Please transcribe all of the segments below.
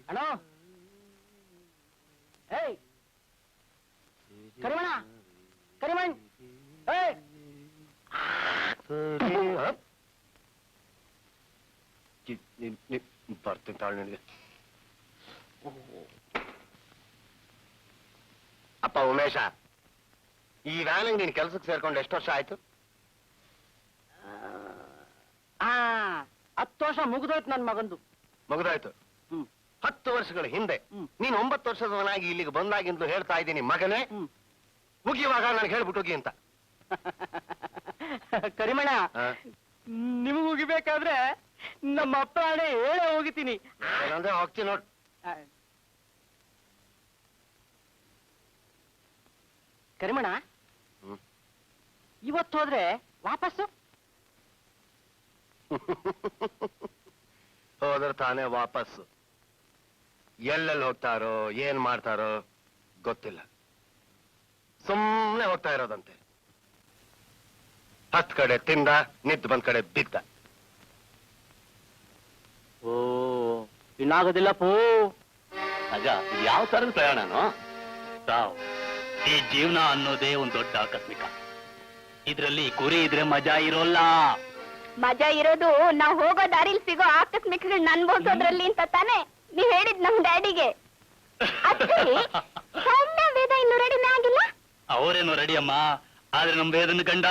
ಅಣ್ಣ ಏಯ್ ಕರಿಮಣ್ಣ ಕರಿಮಣ್ ಏಯ್ ಬರ್ತೀನಿ ತಾಳು ನಿನಗೆ. ಅಪ್ಪ ಉಮೇಶ, ಈ ವ್ಯಾನಿಗೆ ನೀನು ಕೆಲ್ಸಕ್ಕೆ ಸೇರ್ಕೊಂಡು ಎಷ್ಟು ವರ್ಷ ಆಯ್ತು? 10 ವರ್ಷ ಮುಗಿದೋಯ್ತು ನನ್ ಮಗಂದು. ಮುಗಿದೋಯ್ತು. 10 ವರ್ಷಗಳ ಹಿಂದೆ ನೀನು 9 ವರ್ಷದವನಾಗಿ ಇಲ್ಲಿಗೆ ಬಂದಾಗಿಂದಲೂ ಹೇಳ್ತಾ ಇದ್ದೀನಿ, ಮಗನೇ ಮುಗಿಯುವಾಗ ನನಗೆ ಹೇಳ್ಬಿಟ್ಟು ಹೋಗಿ ಅಂತ. ಕರಿಮಣ್ಣ, ನಿಮಗ್ ಮುಗಿಬೇಕಾದ್ರೆ ನಮ್ಮ ಅಪ್ಪ ಹಣೆ ಹೇಳೇ ಹೋಗಿತೀನಿ. ಏನಂದ್ರೆ ಹೋಗ್ತೀನಿ ನೋಡ್. ಕರಿಮಣ್ಣ, ಇವತ್ತು ಹೋದ್ರೆ ವಾಪಸ್ಸು? ಹೋದ್ರೆ ತಾನೇ ವಾಪಸ್ಸು. ಎಲ್ಲೆಲ್ಲಿ ಹೋಗ್ತಾರೋ ಏನ್ ಮಾಡ್ತಾರೋ ಗೊತ್ತಿಲ್ಲ. ಸುಮ್ಮನೆ ಹೋಗ್ತಾ ಇರೋದಂತೆ. 10 ಕಡೆ ತಿಂದ, ನಿದ್ದು ಬಂದ್ ಕಡೆ ಬಿದ್ದ. ಓ, ಇನ್ನಾಗೋದಿಲ್ಲ ಪೋ. ಅಜ, ಇದು ಯಾವ ತರದ ಪ್ರಯಾಣನೋ? ಸಾವ್, ಈ ಜೀವನ ಅನ್ನೋದೇ ಒಂದ್ ದೊಡ್ಡ ಆಕಸ್ಮಿಕ. ಇದ್ರಲ್ಲಿ ಗುರಿ ಇದ್ರೆ ಮಜಾ ಇರೋಲ್ಲ. ಮಜಾ ಇರೋದು ನಾವ್ ಹೋಗೋ ದಾರಿಲಿ ಸಿಗೋ ಆಕಸ್ಮಿಕಗಳನ್ನ ಅನ್ಭವಿಸೋದ್ರಲ್ಲಿ ಅಂತ ತಾನೆ ನೀವ್ ಹೇಳಿದ್ ನಮ್ ಡ್ಯಾಡಿಗೆ. ಸಣ್ಣ ವೇದ ಇನ್ನು ರೆಡಿನೇ ಆಗಿಲ್ಲ. ಅವರೇನೋ ರೆಡಿ ಅಮ್ಮ, ಆದ್ರೆ ನಮ್ ವೇದನ ಗಂಡ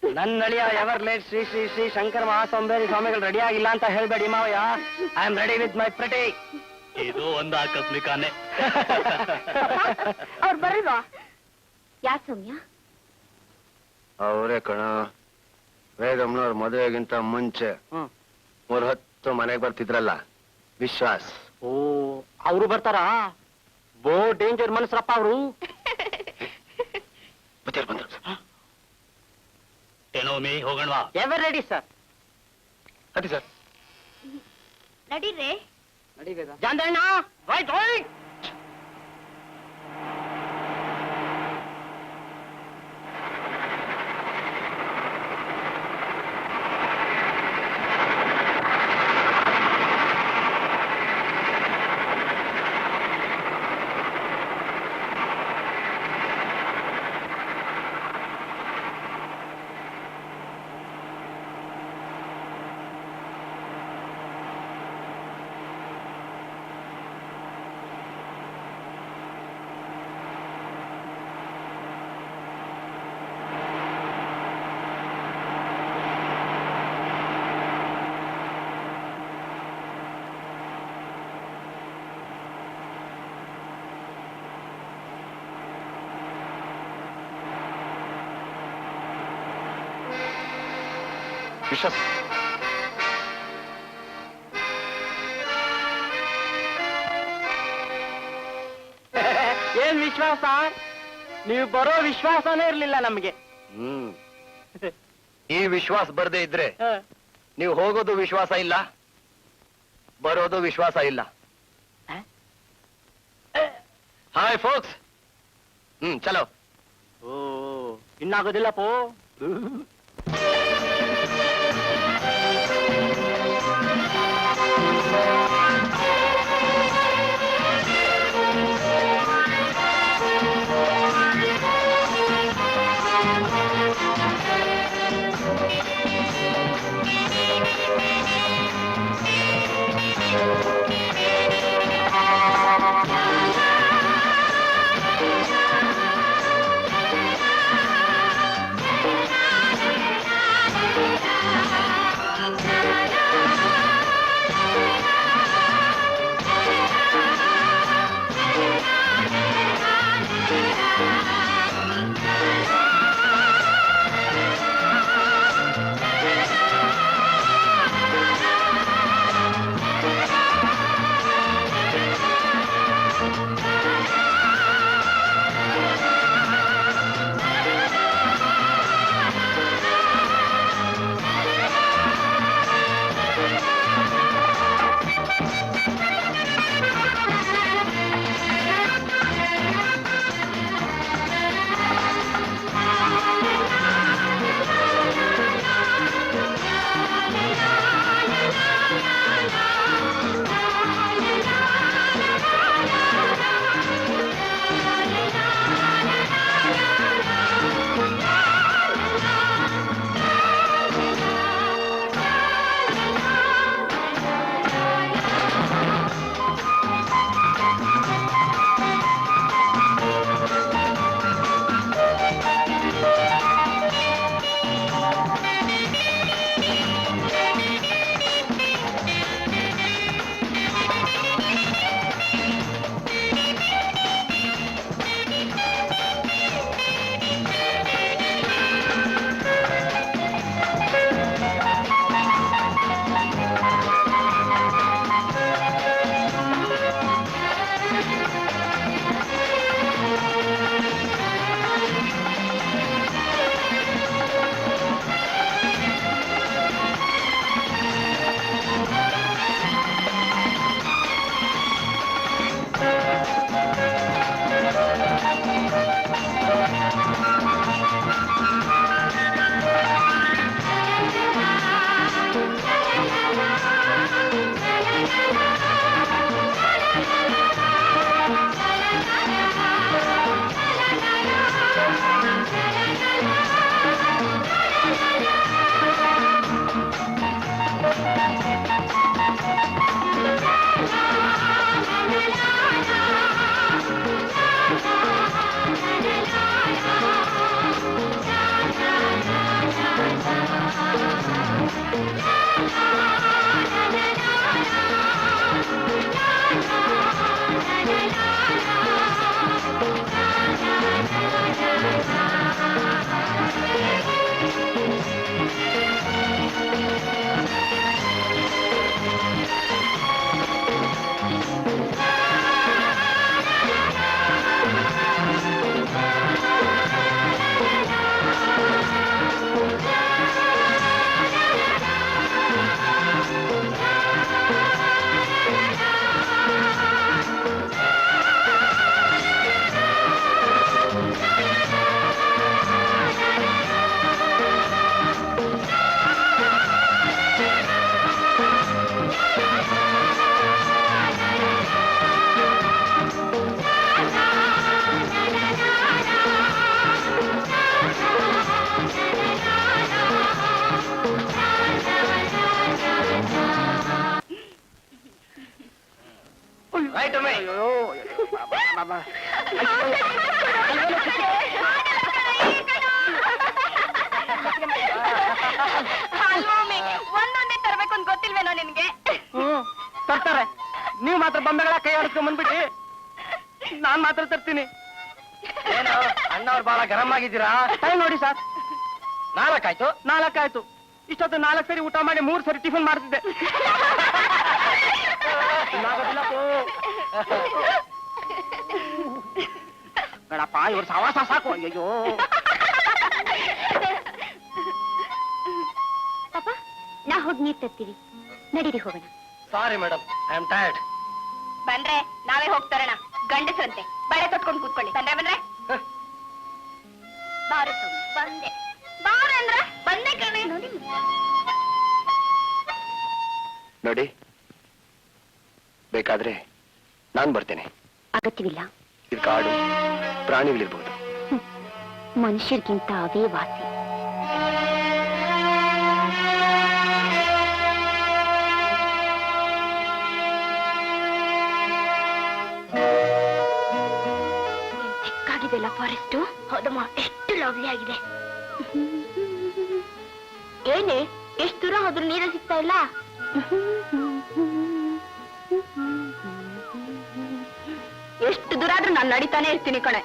ನನ್ನ ಅಳಿಯ ಎವರ್ ಲೇಟ್ ಶ್ರೀ ಶ್ರೀ ಶ್ರೀ ಶಂಕರ ಮಹಾಸಂಬೇರಿ ಸ್ವಾಮಿಗಳು ರೆಡಿ ಆಗಿಲ್ಲ ಅಂತ ಹೇಳ್ಬೇಡಿ ಮಾವಯ್ಯ. I am ready with my party. ಇದು ಒಂದು ಆಕಸ್ಮಿಕನೇ. ಅವ್ರು ಬರಲ್ವಾ? ಯಾ ಸೌಮ್ಯ? ಅವರೇ ಕಣ. ವೇದಮ್ನವ್ರ ಮದುವೆಗಿಂತ ಮುಂಚೆ 3 ಹೊತ್ತು ಮನೆಗೆ ಬರ್ತಿದ್ರಲ್ಲ, ವಿಶ್ವಾಸ್. ಓ, ಅವರು ಬರ್ತಾರಾ? ಬೋ ಡೇಂಜರ್ ಮನಸ್ರಪ್ಪ ಅವರು. ಬಂದ್ರು. ಏನೋ ಮೀ ಹೋಗೋಣವಾ? Ever ready sir. ಅದೇ ಸರ್. ನಡೀರಿ. ನಡಿಬೇಕಾ? ಜಾಂದಣ್ಣ, ರೈಟ್ ರೈಟ್. ವಿಶ್ವಾಸ್, ಏನ್ ವಿಶ್ವಾಸ? ನೀವು ಬರೋ ವಿಶ್ವಾಸನೇ ಇರ್ಲಿಲ್ಲ ನಮ್ಗೆ. ಈ ವಿಶ್ವಾಸ ಬರ್ದೇ ಇದ್ರೆ ನೀವು ಹೋಗೋದು ವಿಶ್ವಾಸ ಇಲ್ಲ, ಬರೋದು ವಿಶ್ವಾಸ ಇಲ್ಲ. Hi forks. ಚಲೋ. ಓ, ಇನ್ನಾಗೋದಿಲ್ಲ ಪೋ. ಒಂದೊಂದೇ ತರಬೇಕು ಅಂತ ಗೊತ್ತಿಲ್ವೇನೋ ನಿನ್ಗೆ? ತರ್ತಾರೆ. ನೀವು ಮಾತ್ರ ಬೊಂಬೆಗಳ ಕೈ ಆಡಿಸ್ಕೊಂಡ್ ಬಂದ್ಬಿಡಿ, ನಾನ್ ಮಾತ್ರ ತರ್ತೀನಿ. ಏನು ಅಣ್ಣವ್ರು ಬಹಳ ಗರಂ ಆಗಿದ್ದೀರಾ? ಟೈಮ್ ನೋಡಿ ಸರ್, 4 ಆಯ್ತು. 4 ಆಯ್ತು. ಇಷ್ಟೊತ್ತು 4 ಸರಿ ಊಟ ಮಾಡಿ 3 ಸರಿ ಟಿಫಿನ್ ಮಾಡ್ತಿದ್ದೆ. ಬೇಡಪ್ಪ, ಇವ್ರ ಸವಾಸ ಸಾಕು. ಅಯ್ಯೋ ಪಾಪ, ನಾ ಹೋಗಿ ನೀರ್ ತರ್ತೀವಿ, ನಡೀರಿ ಹೋಗೋಣ. Sorry madam, I am tired. ಬಂದ್ರೆ ನಾವೇ ಹೋಗ್ತಾರಣ, ಗಂಡಸ್ರಂತೆ ಬಳೆ ತೊಟ್ಕೊಂಡು ಕೂತ್ಕೊಳ್ಳಿ. ಬಂದ್ರೆ ಬಾರು ಬಂದೆ, ಬಾರ ಅಂದ್ರ ಬಂದೆ ಕಣೆ. ನೋಡಿ, ಬೇಕಾದ್ರೆ ನಾನ್ ಬರ್ತೇನೆ. ಅಗತ್ಯವಿಲ್ಲ. ಇದು ಕಾಡು, ಪ್ರಾಣಿಗಳಿರ್ಬೋದು. ಮನುಷ್ಯರಿಗಿಂತ ಅವೇ ವಾಸಿ. ಚಿಕ್ಕಾಗಿದೆಲ್ಲ ಫಾರೆಸ್ಟ್. ಹೌದಮ್ಮ, ಎಷ್ಟು ಲವ್ಲಿ ಆಗಿದೆ. ಏನೇ, ಎಷ್ಟು ದೂರ ಹೋದ್ರೂ ನೀರು ಸಿಗ್ತಾ ಇಲ್ಲ. ಎಷ್ಟು ದೂರ ಆದ್ರೂ ನಾನು ನಡೀತಾನೆ ಇರ್ತೀನಿ ಕಣೆ.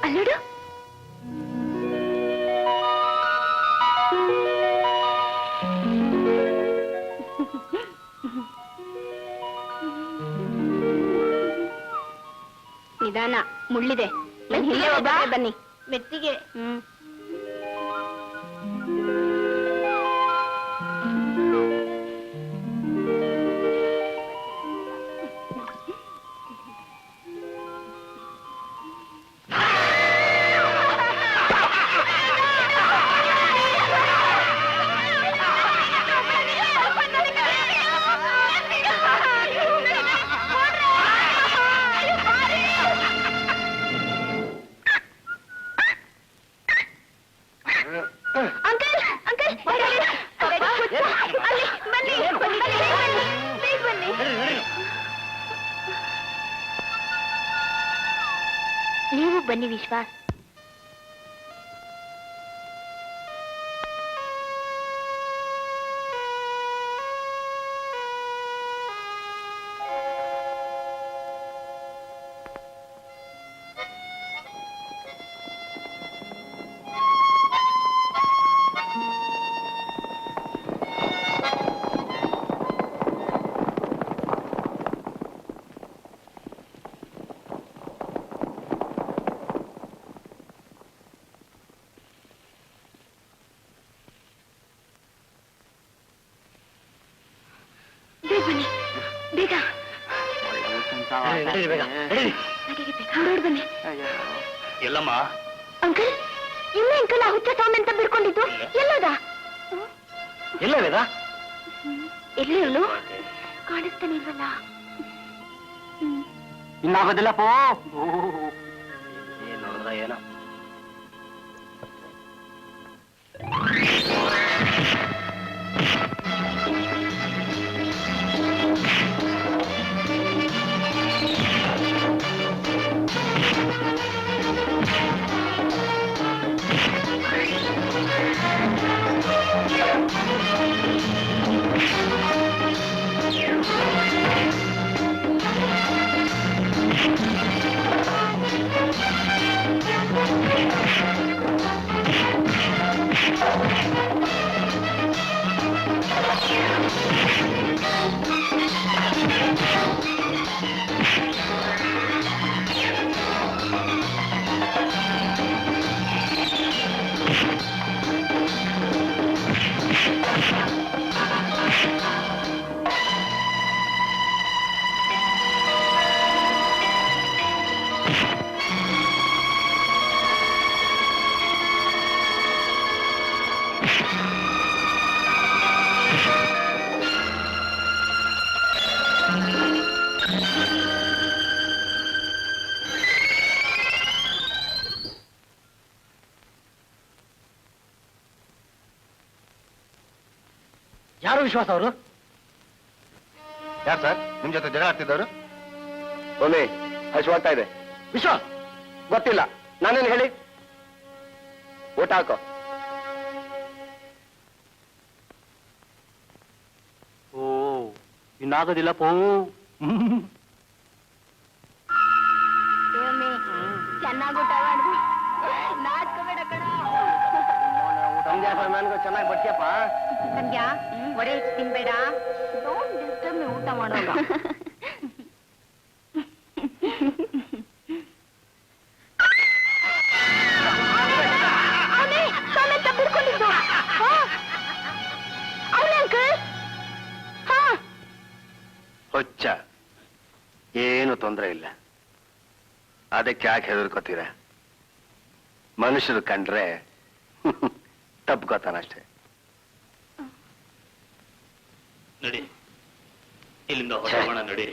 ಅಲ್ಲೋಡು, ನಿಧಾನ, ಮುಳ್ಳಿದೆ. ಇಲ್ಲೇ ಒಬ್ಬ ಬನ್ನಿ. ಮೆತ್ತಿಗೆ. ನೀವು ಬನ್ನಿ ವಿಶ್ವಾಸ್. ಎಲ್ಲಮ್ಮ ಅಂಕಲ್, ಇಲ್ಲ ಅಂಕಲ್, ಆ ಹುಚ್ಚ ಸ್ವಾಮಿ ಅಂತ ಬಿಡ್ಕೊಂಡಿದ್ದು ಎಲ್ಲದ? ಎಲ್ಲವೇದ? ಎಲ್ಲಿ ಇವನು? ಕಾಣಿಸ್ತಾನೆ ಇಲ್ವಲ್ಲ. ಇನ್ನಾಗೋದಿಲ್ಲಪ್ಪ. ಏನ್ ನೋಡಿದ್ರ ಏನೋ. ಯಾರು ವಿಶ್ವಾಸ ಅವರು? ಯಾರು ಸರ್ ನಿಮ್ ಜೊತೆ ಜಗಳ ಆಡ್ತಿದ್ದವರು? ಒಮ್ಮೆ ಹಸಿವಾಗ್ತಾ ಇದೆ. ವಿಶ್ವ ಗೊತ್ತಿಲ್ಲ, ನಾನೇನು ಹೇಳಿ? ಊಟ ಹಾಕೋ. ಓ ಇನ್ನಾಗೋದಿಲ್ಲ ಪೋ. ಚೆನ್ನಾಗಿ ಊಟ ಮಾಡಿದ್ವಿ. ನಾಚ್ಕೋಬೇಡ ಕಣ. ಸಂಧ್ಯಾ ನನಗೂ ಚೆನ್ನಾಗಿ ಬಡ್ತಿಯಪ್ಪ. ಸಂಧ್ಯಾ ಒಡೆ ಹೆಚ್ಚು ತಿನ್ಬೇಡ. ಡೋಂಟ್ ಡಿಸ್ಟರ್ಬ್ ಮೀ, ಊಟ ಮಾಡೋಣ. ಹೊಚ್ಚ, ಏನು ತೊಂದರೆ ಇಲ್ಲ. ಅದಕ್ಕೆ ಯಾಕೆ ಹೆದರ್ಕೋತೀರ? ಮನುಷ್ಯರು ಕಂಡ್ರೆ ತಪ್ಕೋತಾನಷ್ಟೇ. ನಡಿ, ಇಲ್ಲಿಂದ ಹೊರಗೋಣ ನಡಿ.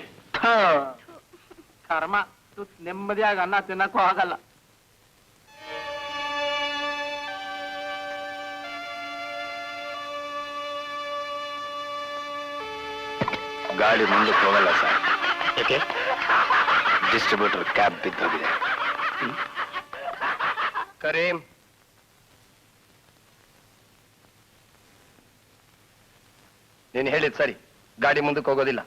ಕರ್ಮ, ನೆಮ್ಮದಿಯಾಗಿ ಅನ್ನ ತಿನ್ನಕ್ಕೂ ಆಗಲ್ಲ. ಗಾಡಿ ಮುಂದಕ್ಕೆ ಹೋಗಲ್ಲ ಸರ್. ಯಾಕೆ? Distributor cab ಬಿದ್ದೋಗಿದೆ. ಕರೀಂ, ನೀನು ಹೇಳಿದ್ ಸರಿ, ಗಾಡಿ ಮುಂದಕ್ಕೆ ಹೋಗೋದಿಲ್ಲ.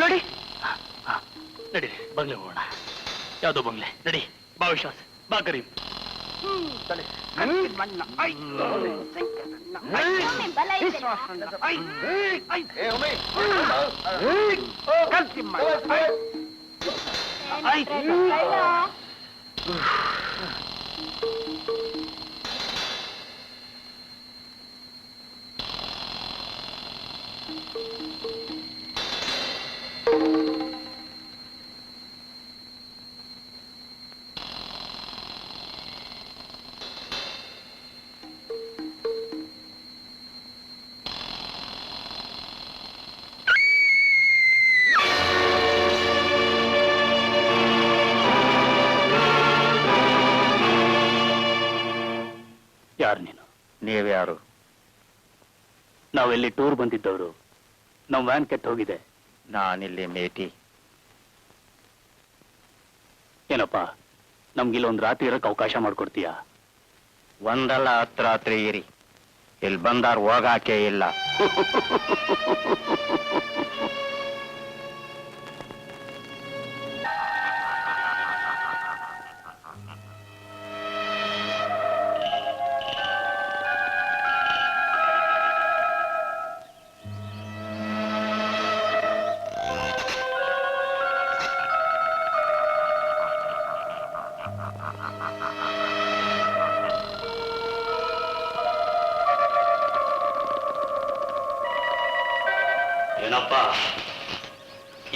ನೋಡಿ, ನಡಿ ಬಂಗ್ಲೆ ಹೋಗೋಣ. ಯಾವ್ದೋ ಬಂಗ್ಲೆ. ನಡಿ, ಬಾ ವಿಶ್ವಾಸ್, ಬಾ ಕರೀಂ. ಬಲ ಇದೆ. ಯಾರು ನೀನು? ನೀವ್ಯಾರು? ನಾವೆಲ್ಲಿ ಟೂರ್ ಬಂದಿದ್ದವರು. ನಮ್ ವ್ಯಾನ್ ಕೆಟ್ಟ ಹೋಗಿದೆ. ನಾನಿಲ್ಲಿ ಮೇಟಿ. ಏನಪ್ಪ, ನಮ್ಗಿಲ್ಲೊಂದು ರಾತ್ರಿ ಇರಕ್ಕೆ ಅವಕಾಶ ಮಾಡ್ಕೊಡ್ತೀಯಾ? ಒಂದಲ್ಲ 10 ರಾತ್ರಿ ಇರಿ. ಇಲ್ಲಿ ಬಂದಾರ್ ಹೋಗಾಕೆ ಇಲ್ಲ. ಏನಪ್ಪ,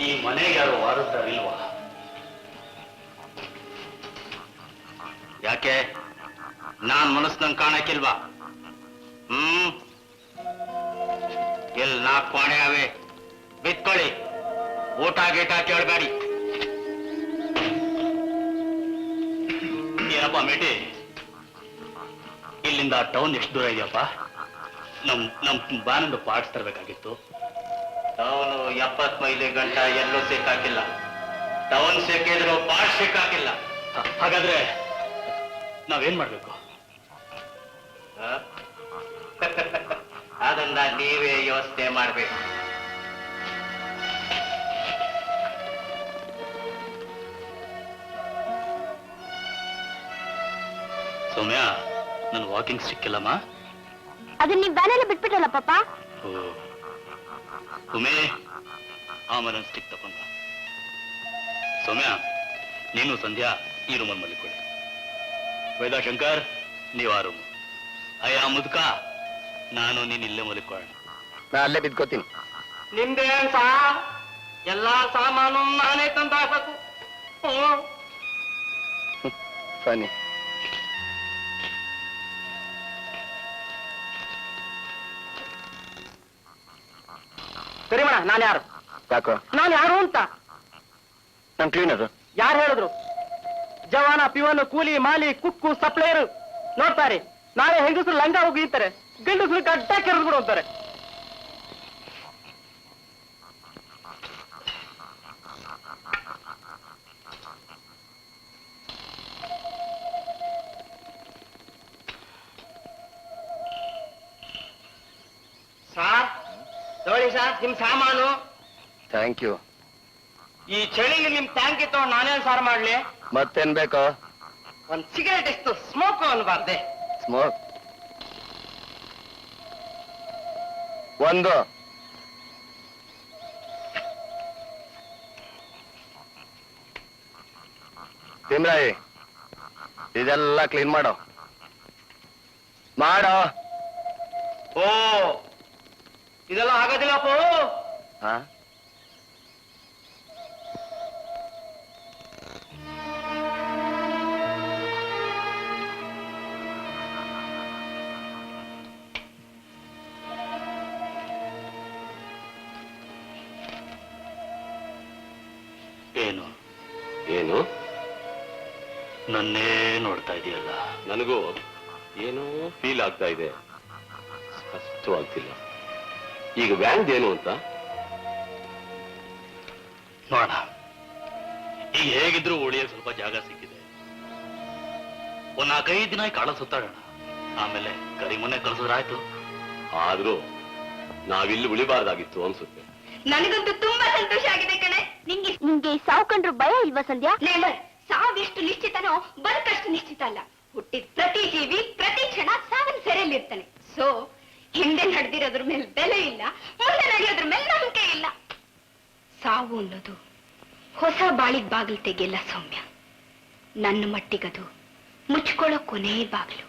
ಈ ಮನೆಗೆ ಯಾರು ವಾರದ್ದಾರಿಲ್ವಾ? ಯಾಕೆ? ನಾನ್ ಮನಸ್ನಂಗ್ ಕಾಣಕ್ಕಿಲ್ವಾ? ಇಲ್ಲಿ 4 ಕೋಣೆ ಅವೆ, ಬಿತ್ಕೊಳ್ಳಿ. ಊಟ ಗೀಟ ಕೇಳಬೇಡಿ. ಏನಪ್ಪ ಮೇಟಿ, ಇಲ್ಲಿಂದ ಟೌನ್ ಎಷ್ಟು ದೂರ ಇದೆಯಪ್ಪ? ನಮ್ ಬಾನೊಂದು ಪಾರ್ಟ್ಸ್ ತರಬೇಕಾಗಿತ್ತು. ಟೌನು 70 ಮೈಲಿ ಗಂಟ ಎಲ್ಲೂ ಸಿಕ್ಕಾಕಿಲ್ಲ. ಟೌನ್ ಸಿಕ್ಕಿದ್ರು ಪಾಟ್ ಸಿಕ್ಕಾಕಿಲ್ಲ. ಹಾಗಾದ್ರೆ ನಾವೇನ್ ಮಾಡ್ಬೇಕು? ಅದನ್ನ ನೀವೇ ಯೋಚನೆ ಮಾಡ್ಬೇಕು. ಸೌಮ್ಯ, ನನ್ ವಾಕಿಂಗ್ ಸಿಕ್ಕಿಲ್ಲಮ್ಮ. ಅದನ್ನ ನೀವ್ ವ್ಯಾನೆಲ್ಲ ಬಿಟ್ಬಿಟ್ರಲ್ಲ ಪಾಪ. ಉಮೇ, ಆಮೇಲೆ ಸ್ಟಿಕ್ ತಕೊಂಡ. ಸೌಮ್ಯ, ನೀನು ಸಂಧ್ಯಾ ಈ ರೂಮಲ್ಲಿ ಮಲ್ಲಿಕೊಳ್ಳಿ. ವೇದಾಶಂಕರ್, ನೀವು ಆ ರೂಮ್. ಅಯ್ಯ ಮುದ್ಕ, ನಾನು ನೀನು ಇಲ್ಲೇ ಮಲಿಕೊಳ್ಳೋಣ. ನಾ ಅಲ್ಲೇ ಬಿದ್ಕೋತೀನಿ. ನಿಮ್ದೇನ್ ಸಾ ಎಲ್ಲಾ ಸಾಮಾನು ನಾನೇ ತಂದು ಹಾಕಬೇಕು. ಬನ್ನಿ. ಸರಿ ಮೇಡ, ನಾನು ಯಾರು? ಯಾಕೋ? ನಾನು ಯಾರು ಅಂತ. ನನ್ ಕ್ಲೀನರ್. ಯಾರು ಹೇಳಿದ್ರು? ಜವಾನ, ಪಿವನ್, ಕೂಲಿ, ಮಾಲಿ, ಕುಕ್ಕು, ಸಪ್ಲೈಯರ್ ನೋಡ್ತಾರೆ. ನಾಳೆ ಹೆಂಗಸರು ಲಂಗ ಹೋಗಿರ್ತಾರೆ, ಗಂಡಸರು ಗಡ್ಡ ಕೆರೆದು ಅಂತಾರೆ. ಸಾರ್ ನೋಡಿ ಸರ್, ನಿಮ್ ಸಾಮಾನು. Thank you. ಈ ಚಳಿಗೆ ನಿಮ್ ಟ್ಯಾಂಕಿ ತಗೊಂಡು ನಾನೇನ್ ಸಾರ್ ಮಾಡ್ಲಿ? ಮತ್ತೇನ್ ಬೇಕೋ? ಒಂದ್ ಸಿಗರೇಟ್ ಎಷ್ಟು ಸ್ಮೋಕ್ ಅನ್ಬಾರ್ದೆ? ಸ್ಮೋಕ್ ಒಂದು. ತಿಮ್ರಾಯಿ, ಇದೆಲ್ಲ ಕ್ಲೀನ್ ಮಾಡೋ. ಓ, ಇದೆಲ್ಲ ಆಗೋದಿಲ್ಲಪ್ಪ. ಹಾ, ಏನು ಏನು? ನನ್ನೇ ನೋಡ್ತಾ ಇದೆಯಲ್ಲ. ನನಗೂ ಏನೋ ಫೀಲ್ ಆಗ್ತಾ ಇದೆ, ಸ್ಪಷ್ಟವಾಗ್ತಿಲ್ಲ. ಈಗ ವ್ಯಾಂಗ್ ಏನು ಅಂತ ನೋಡ. ಈಗ ಹೇಗಿದ್ರು ಉಳಿಯ ಸ್ವಲ್ಪ ಜಾಗ ಸಿಕ್ಕಿದೆ. ಒಂದ್ 4-5 ದಿನ ಕಾಳ ಸುತ್ತಾಡೋಣ, ಆಮೇಲೆ ಕರಿಮನೆ ಕಳ್ಸಿದ್ರಾಯ್ತು. ಆದ್ರೂ ನಾವಿಲ್ಲಿ ಉಳಿಬಾರ್ದಾಗಿತ್ತು ಅನ್ಸುತ್ತೆ. ನನಗಂತೂ ತುಂಬಾ ಸಂತೋಷ ಆಗಿದೆ ಕಣೆ. ನಿಂಗೆ ಸಾವು ಕಂಡ್ರು ಭಯ ಇಲ್ವಾ ಸಂಧ್ಯಾ? ಸಾವೆಷ್ಟು ನಿಶ್ಚಿತನೋ ಬದುಕಷ್ಟು ನಿಶ್ಚಿತ ಅಲ್ಲ. ಹುಟ್ಟಿದ ಪ್ರತಿ ಜೀವಿ ಪ್ರತಿ ಕ್ಷಣ ಸಾವಿನ ಸೆರೆಯಲ್ಲಿರ್ತಾನೆ. ಸೊ ಹಿಂದೆ ನಡೆದಿರೋದ್ರ ಮೇಲೆ ಬೆಲೆ ಇಲ್ಲ, ಮುಂದೆ ನಡೆಯೋದ್ರ ಮೇಲೆ ನಂಬಿಕೆ ಇಲ್ಲ. ಸಾವು ಅನ್ನೋದು ಹೊಸ ಬಾಳಿಗೆ ಬಾಗಿಲು ತೆಗೆಯಲ್ಲ ಸೌಮ್ಯ. ನನ್ನ ಮಟ್ಟಿಗದು ಮುಚ್ಕೊಳ್ಳೋ ಕೊನೆ ಬಾಗಿಲು.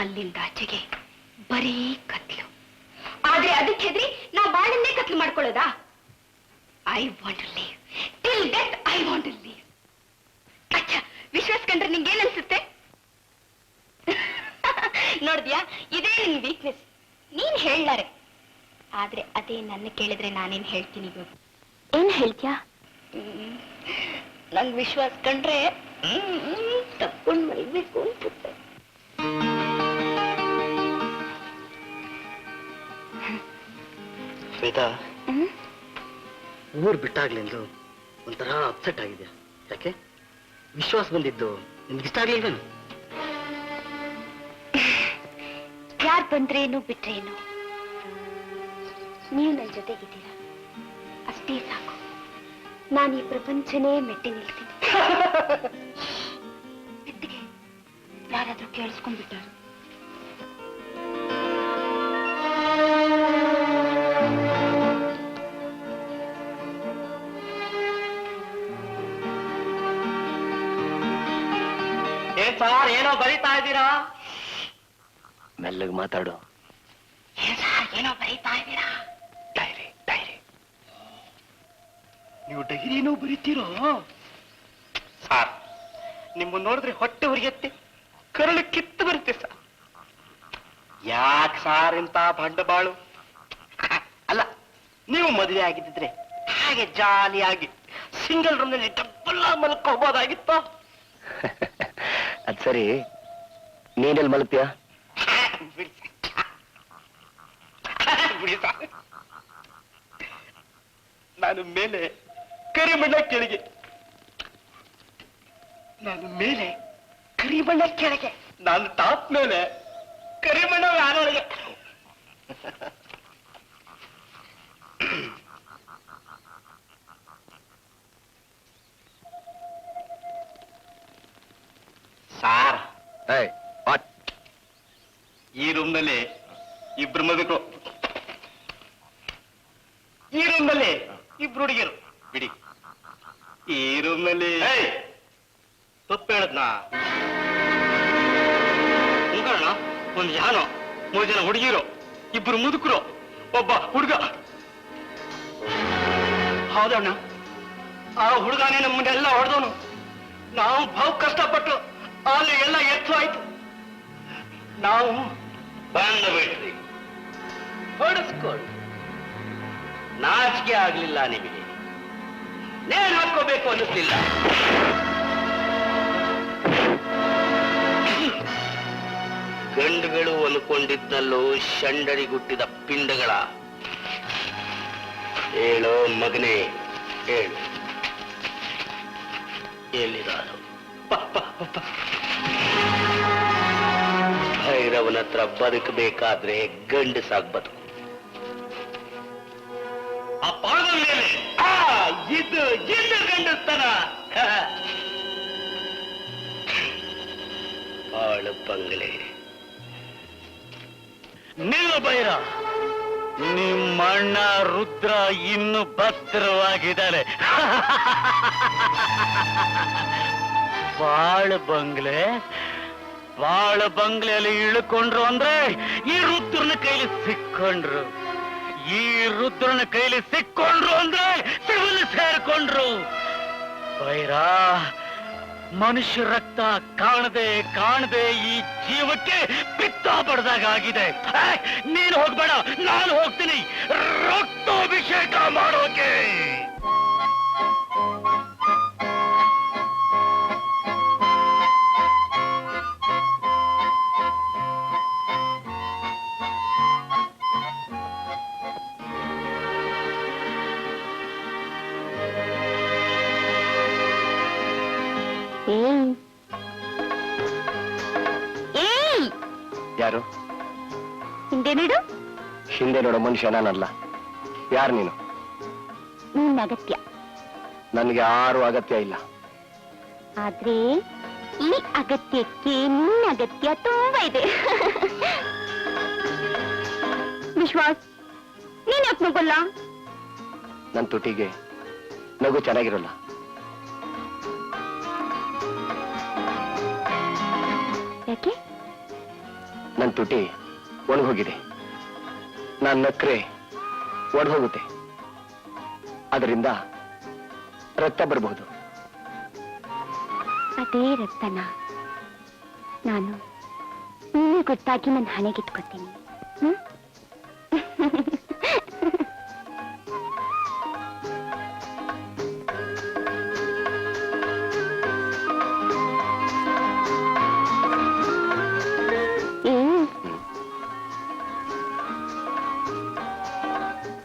ಅಲ್ಲಿಂದ ಆಚೆಗೆ ಬರೀ ಕತ್ಲು. ಆದ್ರೆ ಅದಕ್ಕೆ ಹೆದ್ರಿ ನಾವು ಬಾಳನ್ನೇ ಕತ್ಲು ಮಾಡ್ಕೊಳ್ಳೋದಾ? I want to live till death. I want to live. ಅಚ್ಚ, ವಿಶ್ವಾಸ ಕಂಡ್ರೆ ನಿಂಗೇನ್ ಅನ್ಸುತ್ತೆ? ನೋಡ್ದ್ಯಾ, ಇದೇ ನಿನ್ ವೀಕ್ನೆಸ್. ನೀನ್ ಹೇಳಾರೆ, ಆದ್ರೆ ಅದೇ ನನ್ನ ಕೇಳಿದ್ರೆ ನಾನೇನ್ ಹೇಳ್ತೀನಿ ಗೊತ್ತು? ಏನ್ ಹೇಳ್ತ್ಯಾ? ನಂಗ್ ವಿಶ್ವಾಸ ಕಂಡ್ರೆ ತಪ್ಕೊಂಡು ಮರಿಬೇಕು ಅನ್ಸುತ್ತೆ. ಶ್ವೇತಾ, ಊರ್ ಬಿಟ್ಟಾಗ್ಲಿಂದು ಒಂಥರ ಅಪ್ಸೆಟ್ ಆಗಿದ್ಯಾ? ಯಾಕೆ? ವಿಶ್ವಾಸ ಬಂದಿದ್ದು ನಿಮ್ಗೆ ಇಷ್ಟ ಆಗ್ಲಿಲ್ವೇನು? ಯಾರ್ ಬಂದ್ರೇನು ಬಿಟ್ರೇನು, ನೀವು ನನ್ನ ಜೊತೆಗಿದ್ದೀರಾ ಅಷ್ಟೇ ಸಾಕು. ನಾನು ಈ ಪ್ರಪಂಚನೇ ಮೆಟ್ಟಿ ನಿಲ್ತೀನಿ. ಮೆಟ್ಟಿಗೆ ಯಾರಾದ್ರೂ ಕೇಳಿಸ್ಕೊಂಡ್ಬಿಟ್ಟಾರು? ಏನ್ ಸಾರ್, ಏನೋ ಬರೀತಾ ಇದ್ದೀರಾ? ಮೆಲ್ಲಗೆ ಮಾತಾಡು. ಏನೋ ಬರೀತಾ ಇದ್ದೀರಾ? Dairy dairy. ನೀವು ಡೈರಿನೂ ಬರೀತೀರೋ? ಸಾರ್, ನಿಮ್ಮನ್ನು ನೋಡಿದ್ರೆ ಹೊಟ್ಟೆ ಉರಿಯತ್ತೆ, ಕರಳು ಕಿತ್ತು ಬರುತ್ತೆ ಸರ್. ಯಾಕೆ ಸಾರ್ ಇಂತ ಬಂಡವಾಳು? ಅಲ್ಲ, ನೀವು ಮದುವೆ ಆಗಿದ್ದಿದ್ರೆ ಹಾಗೆ ಜಾಲಿಯಾಗಿ ಸಿಂಗಲ್ ರೂಮ್ನಲ್ಲಿ ಡಬ್ಬಲ್ಲ ಮಲ್ಕೋಬೋದಾಗಿತ್ತು. ಅದ್ ಸರಿ, ನೀನೆಲ್ಲಿ ಮಲಗ್ತೀಯ? ನಾನು ಮೇಲೆ, ಕರಿಮಣ್ಣ ಕೆಳಗೆ. ನಾನು ಮೇಲೆ, ಕರಿಮಣ್ಣ ಕೆಳಗೆ. ನಾನು ಟಾಪ್ ಮೇಲೆ, ಕರಿಮಣ್ಣ ಯಾರೊಳಗೆ. ಸಾರ್, ಈ ರೂಮ್ನಲ್ಲಿ ಇಬ್ರು ಮದುಕರು, ಈ ರೂಮ್ನಲ್ಲಿ ಇಬ್ರು ಹುಡುಗಿಯರು ಬಿಡಿ. ಈ ರೂಮ್ನಲ್ಲಿ ತಪ್ಪು ಹೇಳದ್ನಾ? ಮುಖಣ್ಣ, ಒಂದು ಯಾನೋ 3 ಜನ ಹುಡುಗಿರು, ಇಬ್ರು ಮುದುಕರು, ಒಬ್ಬ ಹುಡುಗ. ಹೌದಣ್ಣ, ಆ ಹುಡುಗನೇ ನಮ್ಮನ್ನೆಲ್ಲ ಹೊಡೆದವನು. ನಾವು ಬಹು ಕಷ್ಟಪಟ್ಟು ಅಲ್ಲಿ ಎಲ್ಲ ಎತ್ತು ಆಯ್ತು. ನಾವು ಬಂದ ಬಿಟ್ರಿ. ಹೊಡೆಸ್ಕೊಂಡು ನಾಚಿಕೆ ಆಗ್ಲಿಲ್ಲ ನಿಮಗೆ? ನೇಣು ಹಾಕೋಬೇಕು ಅನ್ನಿಸ್ಲಿಲ್ಲ? ಗಂಡುಗಳು ಅನ್ಕೊಂಡಿದ್ದಲ್ಲೋ ಶಂಡರಿಗುಟ್ಟಿದ ಪಿಂಡಗಳ. ಹೇಳೋ ಮಗನೇ, ಹೇಳು, ಎಲ್ಲಿದಾರು? ಭೈರವನ ಹತ್ರ ಬದುಕಬೇಕಾದ್ರೆ ಗಂಡಸಾಗ್ ಬದುಕು. ಇದು ಗಂಡಸ್ತನ. ಬಾಳು ಬಂಗ್ಲೆ. ನಿಲ್ಲು ಭೈರ, ನಿಮ್ಮಣ್ಣ ರುದ್ರ ಇನ್ನು ಭದ್ರವಾಗಿದ್ದಾನೆ. ಬಾಳು ಬಂಗ್ಲೆಯಲ್ಲಿ ಇಳ್ಕೊಂಡ್ರು ಅಂದ್ರೆ ಈ ರುದ್ರನ ಕೈಲಿ ಸಿಕ್ಕೊಂಡ್ರು. ಈ ರುದ್ರನ ಕೈಲಿ ಸಿಕ್ಕೊಂಡ್ರು ಅಂದ್ರೆ ಸಿವಿಲ್ ಸೇರ್ಕೊಂಡ್ರು. ಭೈರ, ಮನುಷ್ಯ ರಕ್ತ ಕಾಣದೆ ಈ ಜೀವಕ್ಕೆ ಪಿತ್ತ ಬಡ್ದಾಗಿದೆ. ನೀನು ಹೋಗ್ಬೇಡ, ನಾನು ಹೋಗ್ತೀನಿ ರಕ್ತಾಭಿಷೇಕ ಮಾಡೋಕೆ. ಯಾರು? ಹಿಂದೆ ನೀಡು. ಹಿಂದೆ ನೋಡೋ ಮನುಷ್ಯ ನಾನಲ್ಲ. ಯಾರು ನೀನು? ನಿನ್ನ ಅಗತ್ಯ. ನನಗೆ ಯಾರು ಅಗತ್ಯ ಇಲ್ಲ. ಆದ್ರೆ ಈ ಅಗತ್ಯಕ್ಕೆ ನಿನ್ನ ಅಗತ್ಯ ತುಂಬಾ ಇದೆ. ವಿಶ್ವಾಸ್, ನೀನ್ ಯಾಕೆ ನಗೋಲ್ಲ? ನನ್ನ ತುಟಿಗೆ ನಗು ಚೆನ್ನಾಗಿರೋಲ್ಲ. ಯಾಕೆ? ನನ್ನ ತುಟಿ ಒಣಗೋಗಿದೆ. ನಾನು ನಕ್ರೆ ಒಣಗೋಗುತ್ತೆ. ಅದರಿಂದ ರಕ್ತ ಬರಬಹುದು. ಅದೇ ರಕ್ತನ ನಾನು ನೀನು ಗೊತ್ತಾಗಿ ನನ್ನ ಹಣೆಗಿಟ್ಕೊತೀನಿ.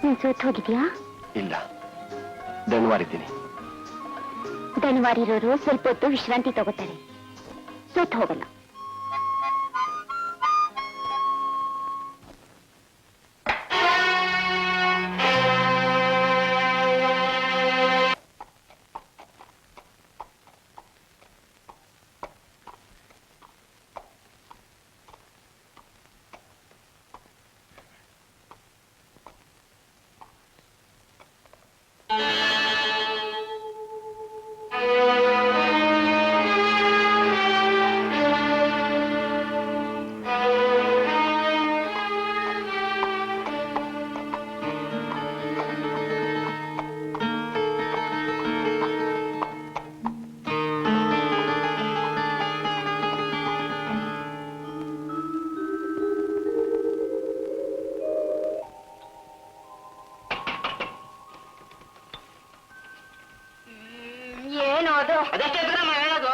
ನೀನ್ ಸೋತ್ ಹೋಗಿದ್ಯಾ? ಇಲ್ಲ, ದಣವಾರಿದ್ದೀನಿ. ದಣವಾರಿರೋರು ಸ್ವಲ್ಪ ಹೊತ್ತು ವಿಶ್ರಾಂತಿ ತಗೋತಾರೆ, ಸೋತ್ ಹೋಗಲ್ಲ. ಅದಷ್ಟೇ ಹೇಳೋದು.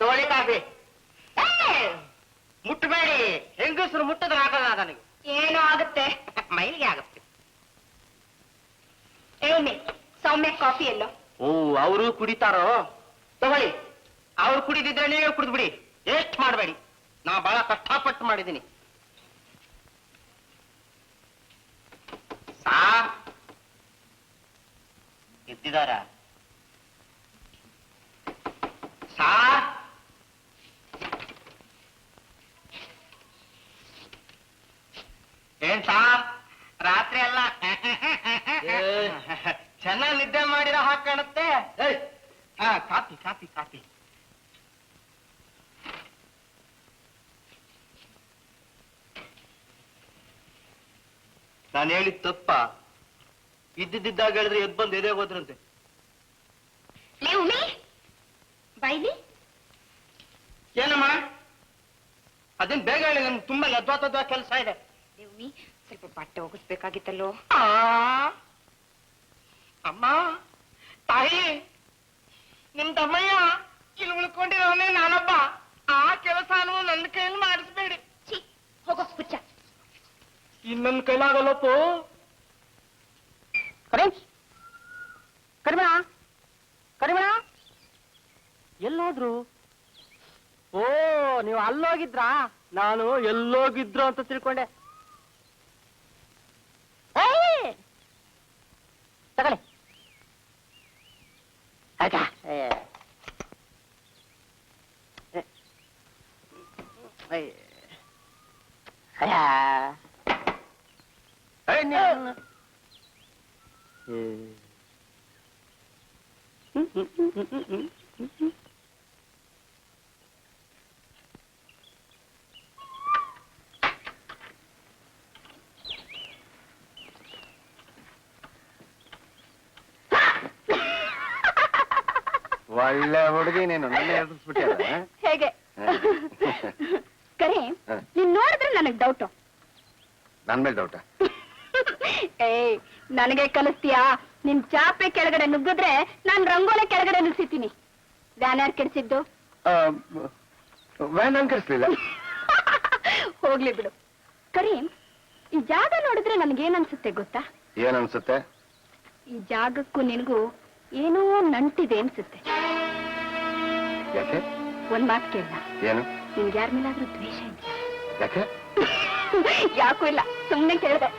ತಗೊಳ್ಳಿ ಕಾಫಿ. ಮುಟ್ಟಬೇಡಿ, ಹೆಂಗಸರು ಮುಟ್ಟಿದ್ರೆ ಆಗಲ್ಲ ನನಗೆ. ಏನೋ ಆಗುತ್ತೆ, ಮೈಲಿಗೆ ಆಗುತ್ತೆ. ಏನೇ ಸೌಮ್ಯ ಕಾಫಿ ಎಲ್ಲೋ? ಅವರು ಕುಡಿತಾರೋ? ತಗೊಳ್ಳಿ. ಅವ್ರು ಕುಡಿದಿದ್ರೆ ನೀವೇ ಕುಡಿದ್ಬಿಡಿ, ಎಷ್ಟು ಮಾಡಬೇಡಿ. ನಾ ಬಹಳ ಕಷ್ಟಪಟ್ಟು ಮಾಡಿದ್ದೀನಿ. ಎದ್ದಿದಾರ ಸಾರ್? ಏನ್ ಸಾರ್, ರಾತ್ರಿ ಎಲ್ಲ ಚೆನ್ನಾಗಿ ನಿದ್ದೆ ಮಾಡಿರೋ ಹಾಗೆ ಕಾಣುತ್ತೆ. ಕಾಪಿ ಕಾಪಿ ಕಾಪಿ. ನಾನು ಹೇಳಿದ ತಪ್ಪ? ಇದ್ದಿದ್ದಾಗ ಹೇಳಿದ್ರೆ ಎದ್ ಬಂದು ಎದೆ ಹೋದ್ರಂತೆ. ಬೈಲಿ ಏನಮ್ಮ? ಅದೇನ್ ಬೇಗ ಹೇಳಿ, ನನ್ಗೆ ತುಂಬಾ ಲದ್ವಾ ತದ್ವಾ ಕೆಲಸ ಇದೆ. ಸ್ವಲ್ಪ ಬಟ್ಟೆ ಒಗಿಸ್ಬೇಕಾಗಿತ್ತಲ್ಲೋ. ಅಮ್ಮ ತಾಯಿ, ನಿಮ್ ತಮ್ಮಯ್ಯ ಇಲ್ಲಿ ಉಳ್ಕೊಂಡಿರೋನೇ ನಾನೊಬ್ಬ. ಆ ಕೆಲಸನೂ ನನ್ನ ಕೈಯಲ್ಲಿ ಮಾಡಿಸ್ಬೇಡಿ. ಛೀ, ಹೋಗೋ ಪುಚ್ಚ. ಇನ್ನೊಂದು ಕೈಲಾಗಲ್ಲಪ್ಪ. ಕರಿಮಣ ಕರಿಮಣ ಎಲ್ಲೋದ್ರು? ಓ, ನೀವು ಅಲ್ಲೋಗಿದ್ರಾ? ನಾನು ಎಲ್ಲೋಗಿದ್ರು ಅಂತ ತಿಳ್ಕೊಂಡೆ. ತಗೊಳ್ಳಿ. ಆಯ್ತಾ? ಒಳ್ಳೆ ಹುಡುಗಿ ನೀನು, ನನ್ನ ಎದುರಿಸ್ಬಿಟ್ಟಿಯಲ್ಲ. ಹೇಗೆ ಕರೆ, ನೀನ್ ನೋಡಿದ್ರೆ ನನಗ್ ಡೌಟು. ನನ್ ಮೇಲೆ ಡೌಟ? ಏಯ್, ನನಗೆ ಕಲಿಸ್ತೀಯಾ? ನಿನ್ ಚಾಪೆ ಕೆಳಗಡೆ ನುಗ್ಗಿದ್ರೆ ನಾನ್ ರಂಗೋಲೆ ಕೆಳಗಡೆ ನುಗ್ಸಿತೀನಿ. ವ್ಯಾನ್ ಯಾರು ಕೆಡಿಸಿದ್ದು? ವ್ಯಾನ್ ಅನ್ಕರಿಸ್ಲಿಲ್ಲ. ಹೋಗ್ಲಿ ಬಿಡು. ಕರೀಂ, ಈ ಜಾಗ ನೋಡಿದ್ರೆ ನನ್ಗೇನ್ ಅನ್ಸುತ್ತೆ ಗೊತ್ತಾ? ಏನ್ ಅನ್ಸುತ್ತೆ? ಈ ಜಾಗಕ್ಕೂ ನಿನಗೂ ಏನೋ ನಂಟಿದೆ ಅನ್ಸುತ್ತೆ. ಯಾಕೆ? ಒಂದ್ ಮಾತು ಕೇಳ. ಏನು? ನಿನ್ಗೆ ಯಾರ ಮೇಲಾದ್ರೂ ದ್ವೇಷ ಇದೆಯಾ? ಯಾಕೆ? ಯಾಕೂ ಇಲ್ಲ, ಸುಮ್ನೆ ಕೇಳಿದೆ.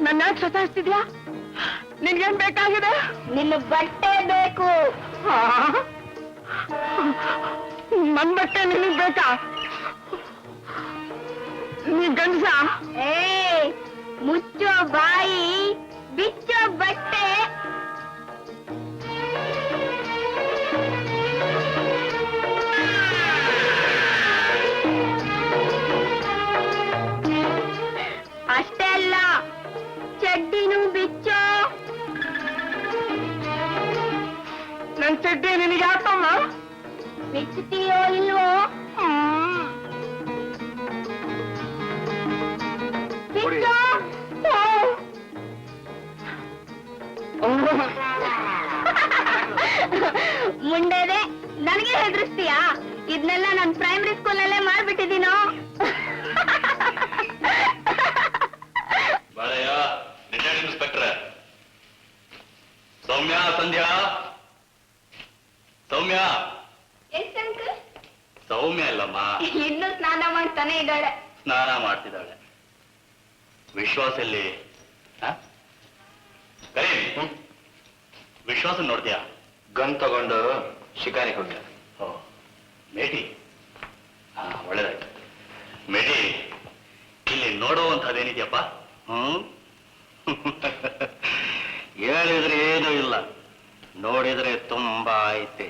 ನನ್ನ ಯಾಕೆ ಸತಾಯಿಸ್ತಿದ್ಯಾ? ನಿನ್ಗೇನ್ ಬೇಕಾಗಿದೆ? ನಿನ್ನ ಬಟ್ಟೆ ಬೇಕು. ನನ್ ಬಟ್ಟೆ ನಿನಗ್ ಬೇಕಾ? ನೀ ಗಂಡಸ? ಮುಚ್ಚೋ ಬಾಯಿ, ಬಿಚ್ಚೋ ಬಟ್ಟೆ. ಅಷ್ಟೇ ಅಲ್ಲ, ಚಡ್ಡಿನೂ ಬಿಚ್ಚೋ. ನನ್ ಚಡ್ಡಿ ನಿನಗೆ ಯಾಕಮ್ಮ? ಬಿಚ್ಚುತ್ತೀಯೋ ಇಲ್ವೋ? ಮುಂಡೆದೆ ನನಗೆ ಹೆದರಿಸ್ತೀಯಾ? ಇದನ್ನೆಲ್ಲ ನಾನು ಪ್ರೈಮರಿ ಸ್ಕೂಲಲ್ಲೇ ಮಾಡ್ಬಿಟ್ಟಿದ್ದೀನೋ. ಬಾರಯ್ಯ retired inspector. Soumya, Sandhya, Soumya. Yes uncle? Soumya ಅಲ್ಲಮ್ಮ, ಇನ್ನೂ ಸ್ನಾನ ಮಾಡ್ತಾನೆ ಇದ್ದಾಳೆ. ಸ್ನಾನ ಮಾಡ್ತಿದ್ದಾಳೆ. ವಿಶ್ವಾಸ ಎಲ್ಲಿ? ಕರೀ. ವಿಶ್ವಾಸ ನೋಡ್ತೀಯಾ? ಗನ್ ತಗೊಂಡು ಶಿಕಾರಿಗೆ ಹೋಗ್ಯ. ಓ, ಮೇಟಿ. ಒಳ್ಳೇದಾಯ್ತು. ಮೇಟಿ, ಇಲ್ಲಿ ನೋಡುವಂಥದ್ದೇನಿದೆಯಪ್ಪ? ಹೇಳಿದ್ರೆ ಏನೂ ಇಲ್ಲ, ನೋಡಿದ್ರೆ ತುಂಬಾ ಐತೆ.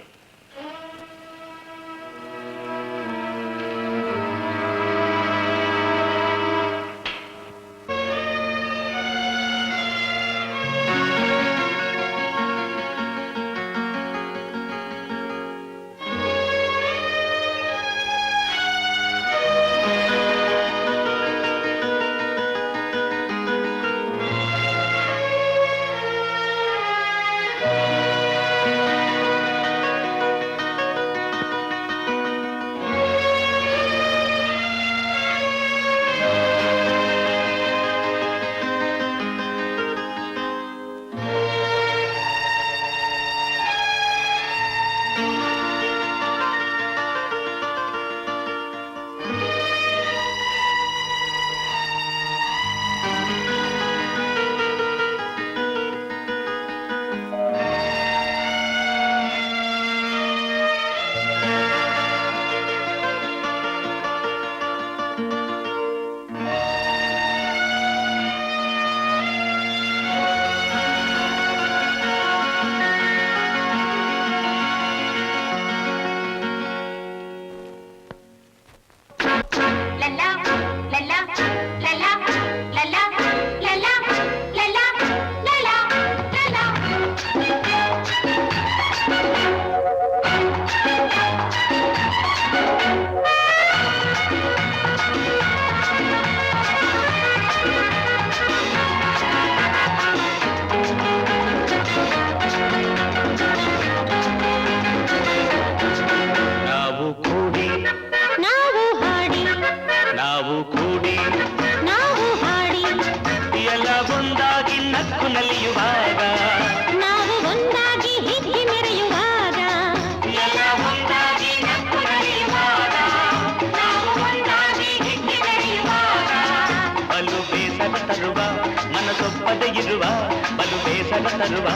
ಬಲು ಬೇಸರ ತರುವ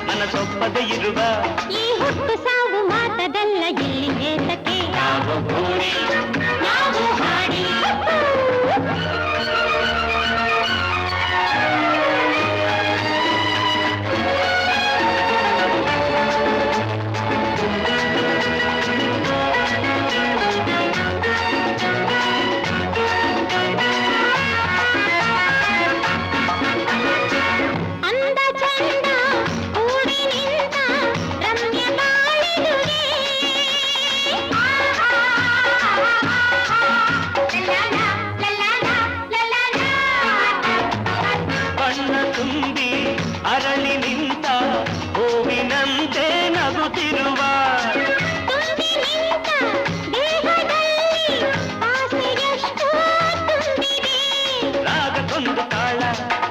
ಮನಸೊಪ್ಪದೆ ಇರುವ ಈ ಹುಟ್ಟು ಸಾವು ಮಾತದಲ್ಲ ಇಲ್ಲಿ ಏತಕ್ಕೆ ನಾವು ಕೂಡಿ ನಾವು ಹಾಡಿ ಅರಳಿ ನಿಂತ ಹೂವಿನಂತೆ ನಗುತ್ತಿರುವ ರಾಗಕ್ಕೊಂದು ತಾಳ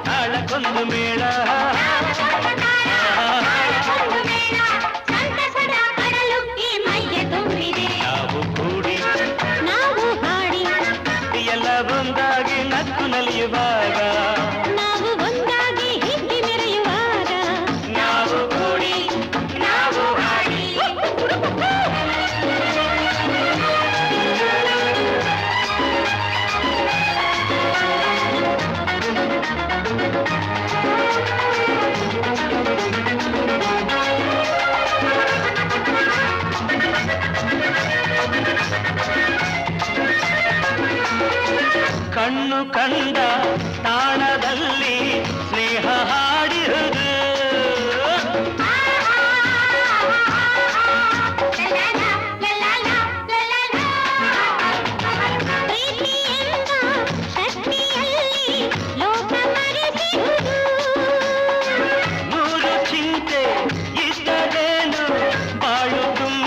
ತಾಳಕ್ಕೊಂದು ಮೇಳ ನಾವು ಕೂಡಿ ನಾವು ಹಾಡಿ ಎಲ್ಲ ಒಂದಾಗಿ ನಕ್ಕು ನಲಿಯುವಾಗ ಕಣ್ಣು ಕಂಡ ತಾಣದಲ್ಲಿ ಸ್ನೇಹ ಹಾಡಿರುವುದು ನೂರು ಚಿಂತೆ ಇಷ್ಟದೇನು ಬಾಳು ತುಂಬ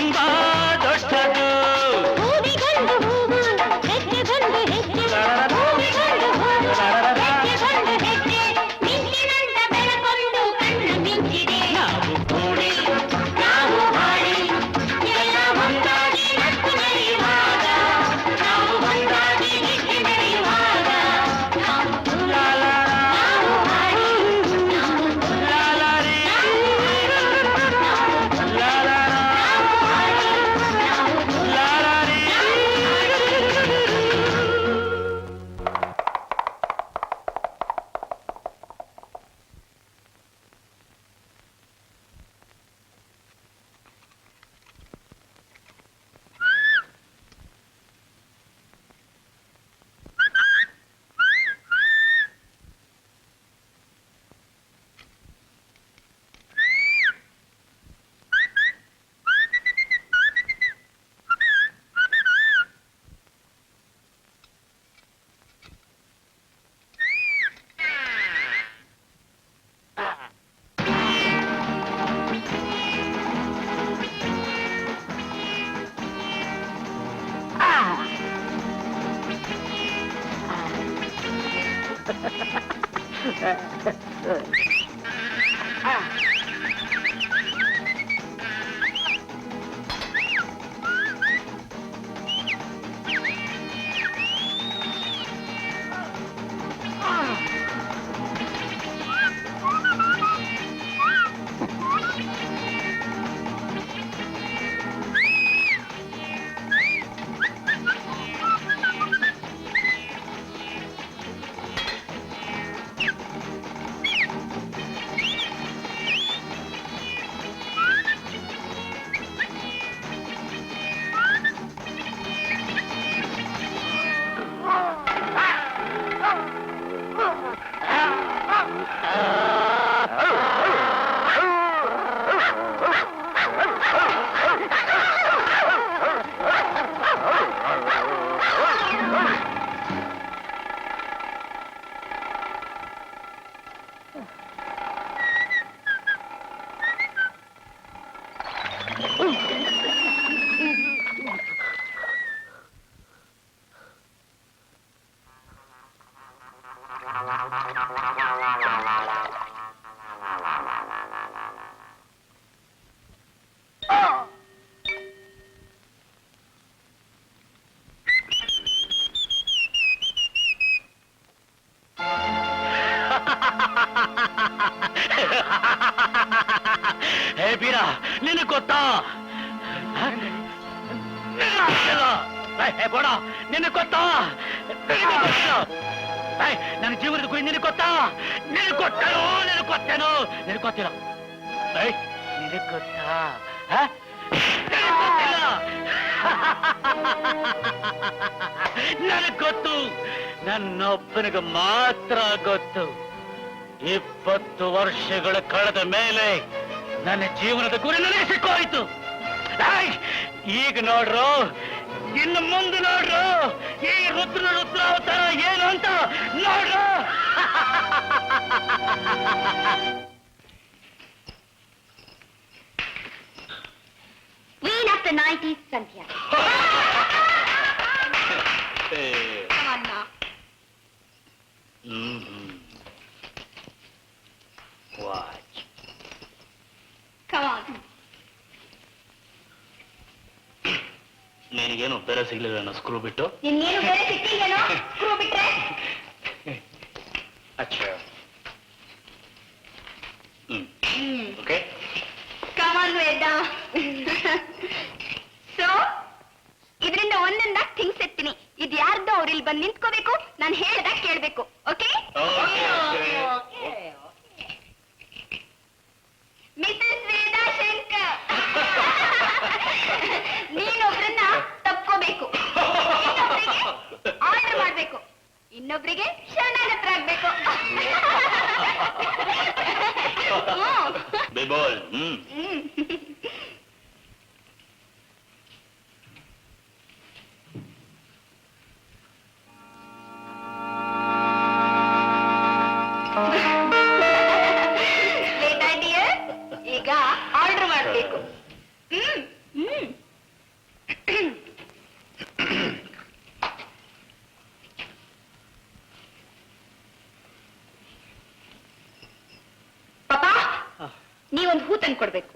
ಗೊತ್ತಾ ಬೋಡ ನಿನಗೆ ಗೊತ್ತಾ ನನ್ನ ಜೀವನದ ಗುರಿ ನಿನಗೆ ಗೊತ್ತಾ ನಿನಗೆ ಗೊತ್ತೇನೋ ನಿನಗೆ ಗೊತ್ತೇನೋ ನಿನಗೆ ಗೊತ್ತಿಲ್ಲ ನಿನಗೆ ಗೊತ್ತಾ ನನಗೆ ಗೊತ್ತು ನನ್ನೊಬ್ಬನಿಗೆ ಮಾತ್ರ ಗೊತ್ತು 20 ವರ್ಷಗಳ ಕಳೆದ ಮೇಲೆ ನನ್ನ ಜೀವನದ ಗುರಿ ನನಗೆ ಸಿಕ್ಕೋಯ್ತು ಈಗ ನೋಡ್ರು ಇನ್ನು ಮುಂದೆ ನೋಡ್ರು ಈ ರುದ್ರಾವತಾರ ಏನು ಅಂತ ನೋಡ್ರು Queen of the night is Sandhya. Come on now. Watch. Come on. ನಿನಗೇನು ಬೇರೆ ಸಿಗ್ಲಿಲ್ಲ ಅನ್ನೋ ಸ್ಕ್ರೂ ಬಿಟ್ಟು ನಿನ್ಗೇನು ಬೇರೆ ಸಿಕ್ಕಿಲ್ಲೇನೋ ಸ್ಕ್ರೂ ಬಿಟ್ರೆ ಅಚ್ಚಾ okay Come on, Veda. So, ಇದರಿಂದ ಒಂದೊಂದಾಗಿ ಥಿಂಗ್ಸ್ ಎತ್ತೀನಿ ಇದು ಯಾರ್ದು ಅವ್ರು ಇಲ್ಲಿ ಬಂದು ನಿಂತ್ಕೋಬೇಕು ನಾನು ಹೇಳ್ದಾಗ ಕೇಳ್ಬೇಕು ಓಕೆ ಮಿಸಸ್ ವೇದಾ ಶಂಕರ್ ನೀನೊಬ್ರನ್ನ ತಪ್ಕೋಬೇಕು ಆರ್ಡರ್ ಮಾಡ್ಬೇಕು ಇನ್ನೊಬ್ರಿಗೆ ಶರಣಾಗತ್ರ ಆಗ್ಬೇಕು ಬೇಬೋಲ್ ಈಗ ಆರ್ಡರ್ ಮಾಡ್ಬೇಕು ಪಾಪಾ ನೀವೊಂದು ಹೂ ತಂದು ಕೊಡ್ಬೇಕು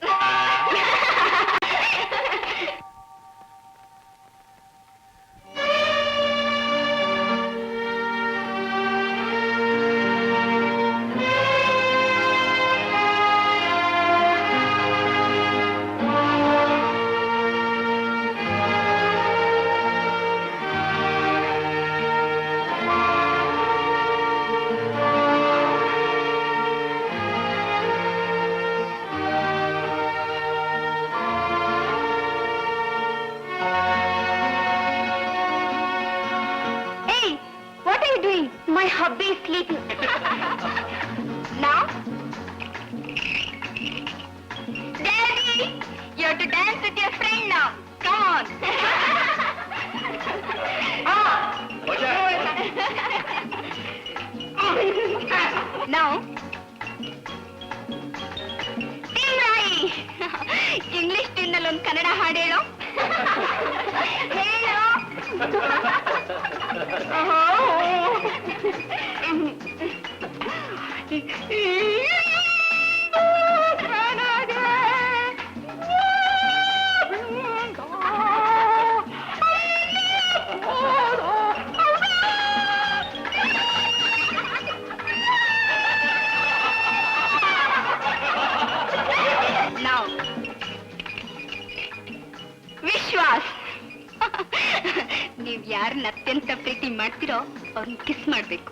My hubby is sleeping. Now? Daddy, you have to dance with your friend now. Come on. Now? Timrai! English tinnal ಒಂದು ಕನ್ನಡ ಹಾಡು ಹೇಳು. ಹೇಳು. Now, ವಿಶ್ವಾಸ್ ನೀವ್ ಯಾರನ್ನ ಅತ್ಯಂತ ಪ್ರೀತಿ ಮಾಡ್ತೀರೋ ಅವ್ರನ್ನ ಕಿಸ್ ಮಾಡ್ಬೇಕು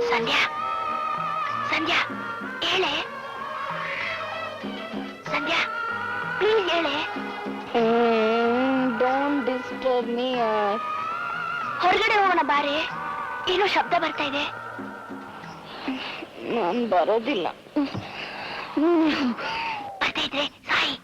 ಸಂಧ್ಯಾ ಸಂಧ್ಯಾ ಹೇಳೆ ಸಂಧ್ಯಾ ಪ್ಲೀಸ್ ಹೇಳೆ ಡೋಂಟ್ ಡಿಸ್ಟರ್ಬ್ ಮೀ ಹೊರಗಡೆ ಹೋಗೋಣ ಬಾರೆ ಏನೋ ಶಬ್ದ ಬರ್ತಾ ಇದೆ ನಾನು ಬರೋದಿಲ್ಲ ಬರ್ತಾ ಇದ್ರೆ ಸಾಯಿ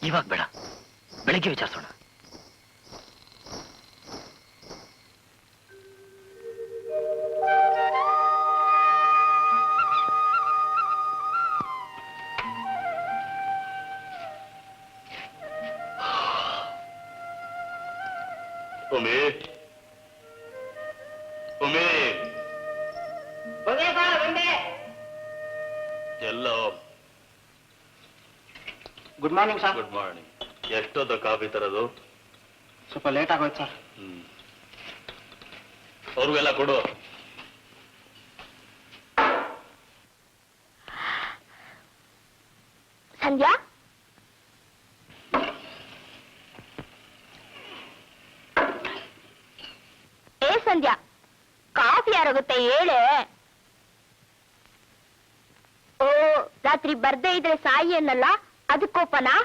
ಇವಾಗ ಬೇಡ, ಬೆಳಿಗ್ಗೆ ವಿಚಾರಿಸೋಣ. ಉಮೇ ಉಮೇ ಎಲ್ಲೋ. Good morning sir. Good morning. ಎಷ್ಟೊತ್ತ ಕಾಫಿ ತರೋದು? ಸ್ವಲ್ಪ ಲೇಟ್ ಆಗೋಯ್ತು ಸರ್. ಅವ್ರಿಗೆಲ್ಲ ಕೊಡು. ಸಂಧ್ಯಾ, ಏ ಸಂಧ್ಯಾ, ಕಾಫಿ ಯಾರಾಗುತ್ತೆ ಹೇಳೆ. ಓ, ರಾತ್ರಿ ಬರ್ದೇ ಇದ್ರೆ ಸಾಯಿ ಅನ್ನಲ್ಲ, ಅದಕ್ಕೋಪನಾ?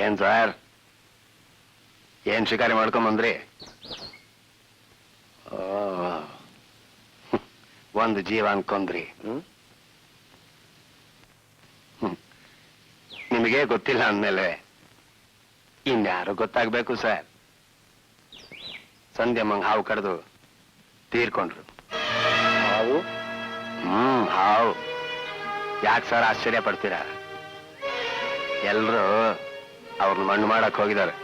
ಏನ್ ಸರ್, ಏನ್ ಶಿಕಾರಿ ಮಾಡ್ಕೊಂಬಂದ್ರಿ? ಒಂದು ಜೀವ ಅನ್ಕೊಂಡ್ರಿ. ನಿಮಗೆ ಗೊತ್ತಿಲ್ಲ ಅಂದ್ಮೇಲೆ ಇನ್ಯಾರು ಗೊತ್ತಾಗ್ಬೇಕು ಸರ್? ಸಂಧ್ಯಮ್ಮಂಗ್ ಹಾವು ಕಡ್ದು ತೀರ್ಕೊಂಡ್ರು. ಹಾವು ಯಾಕೆ ಸರ್ ಆಶ್ಚರ್ಯ ಪಡ್ತೀರಾ? ಎಲ್ರು ಅವ್ರನ್ನ ಮಣ್ಣು ಮಾಡಕ್ ಹೋಗಿದ್ದಾರೆ.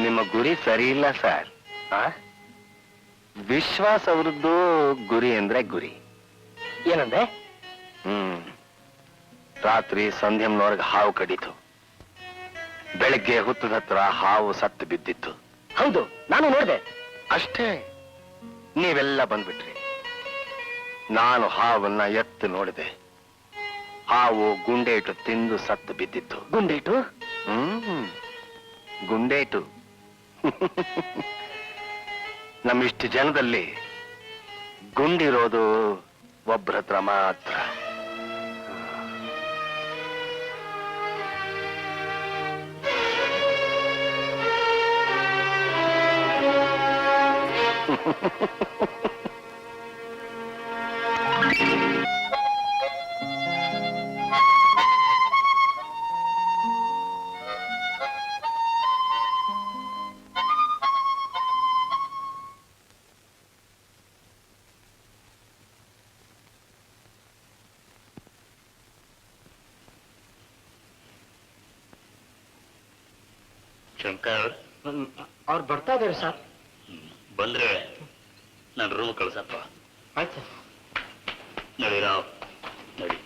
ನಿಮ್ಮ ಗುರಿ ಸರಿ ಇಲ್ಲ ಸರ್. ವಿಶ್ವಾಸ ಅವರದ್ದು ಗುರಿ ಅಂದ್ರೆ ಗುರಿ. ಏನಂದ್ರೆ? ರಾತ್ರಿ ಸಂಧ್ಯಂನವರೆಗೆ ಹಾವು ಕಡಿತು. ಬೆಳಗ್ಗೆ ಹುತ್ತದ ಹತ್ರ ಹಾವು ಸತ್ತು ಬಿದ್ದಿತ್ತು. ಹೌದು, ನಾನು ನೋಡಿದೆ. ಅಷ್ಟೇ, ನೀವೆಲ್ಲ ಬಂದ್ಬಿಟ್ರಿ. ನಾನು ಹಾವನ್ನ ಎತ್ತು ನೋಡಿದೆ. ಹಾವು ಗುಂಡೇಟು ತಿಂದು ಸತ್ತು ಬಿದ್ದಿತ್ತು. ಗುಂಡೇಟು? ಗುಂಡೇಟು. ನಮ್ಮಿಷ್ಟು ಜನದಲ್ಲಿ ಗುಂಡಿರೋದು ಒಬ್ಬರ ಹತ್ರ ಮಾತ್ರ. ಶಂಕರ್, ಅವ್ರು ಬರ್ತಾ ಇದ್ದಾರೆ ಸರ್. ಬಂದ್ರೆ ನಾನು ರೂಮ್ ಕಳ್ಸಪ್ಪ. ಆಯ್ತು ಸರ್. ನಡಿ ರಾವ್, ನಡಿ.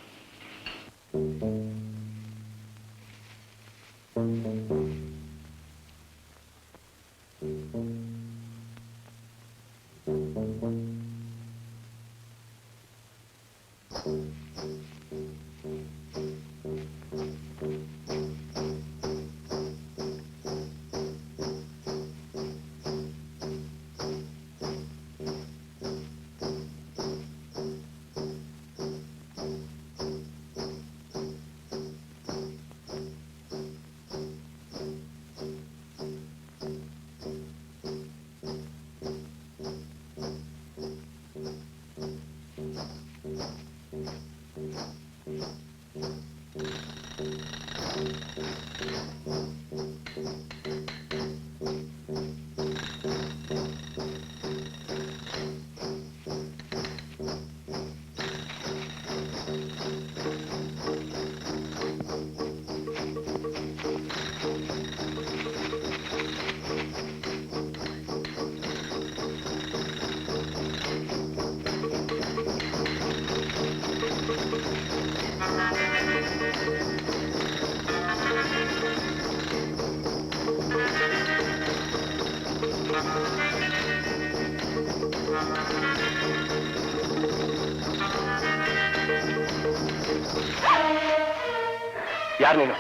ಯಾರು ನೀನು?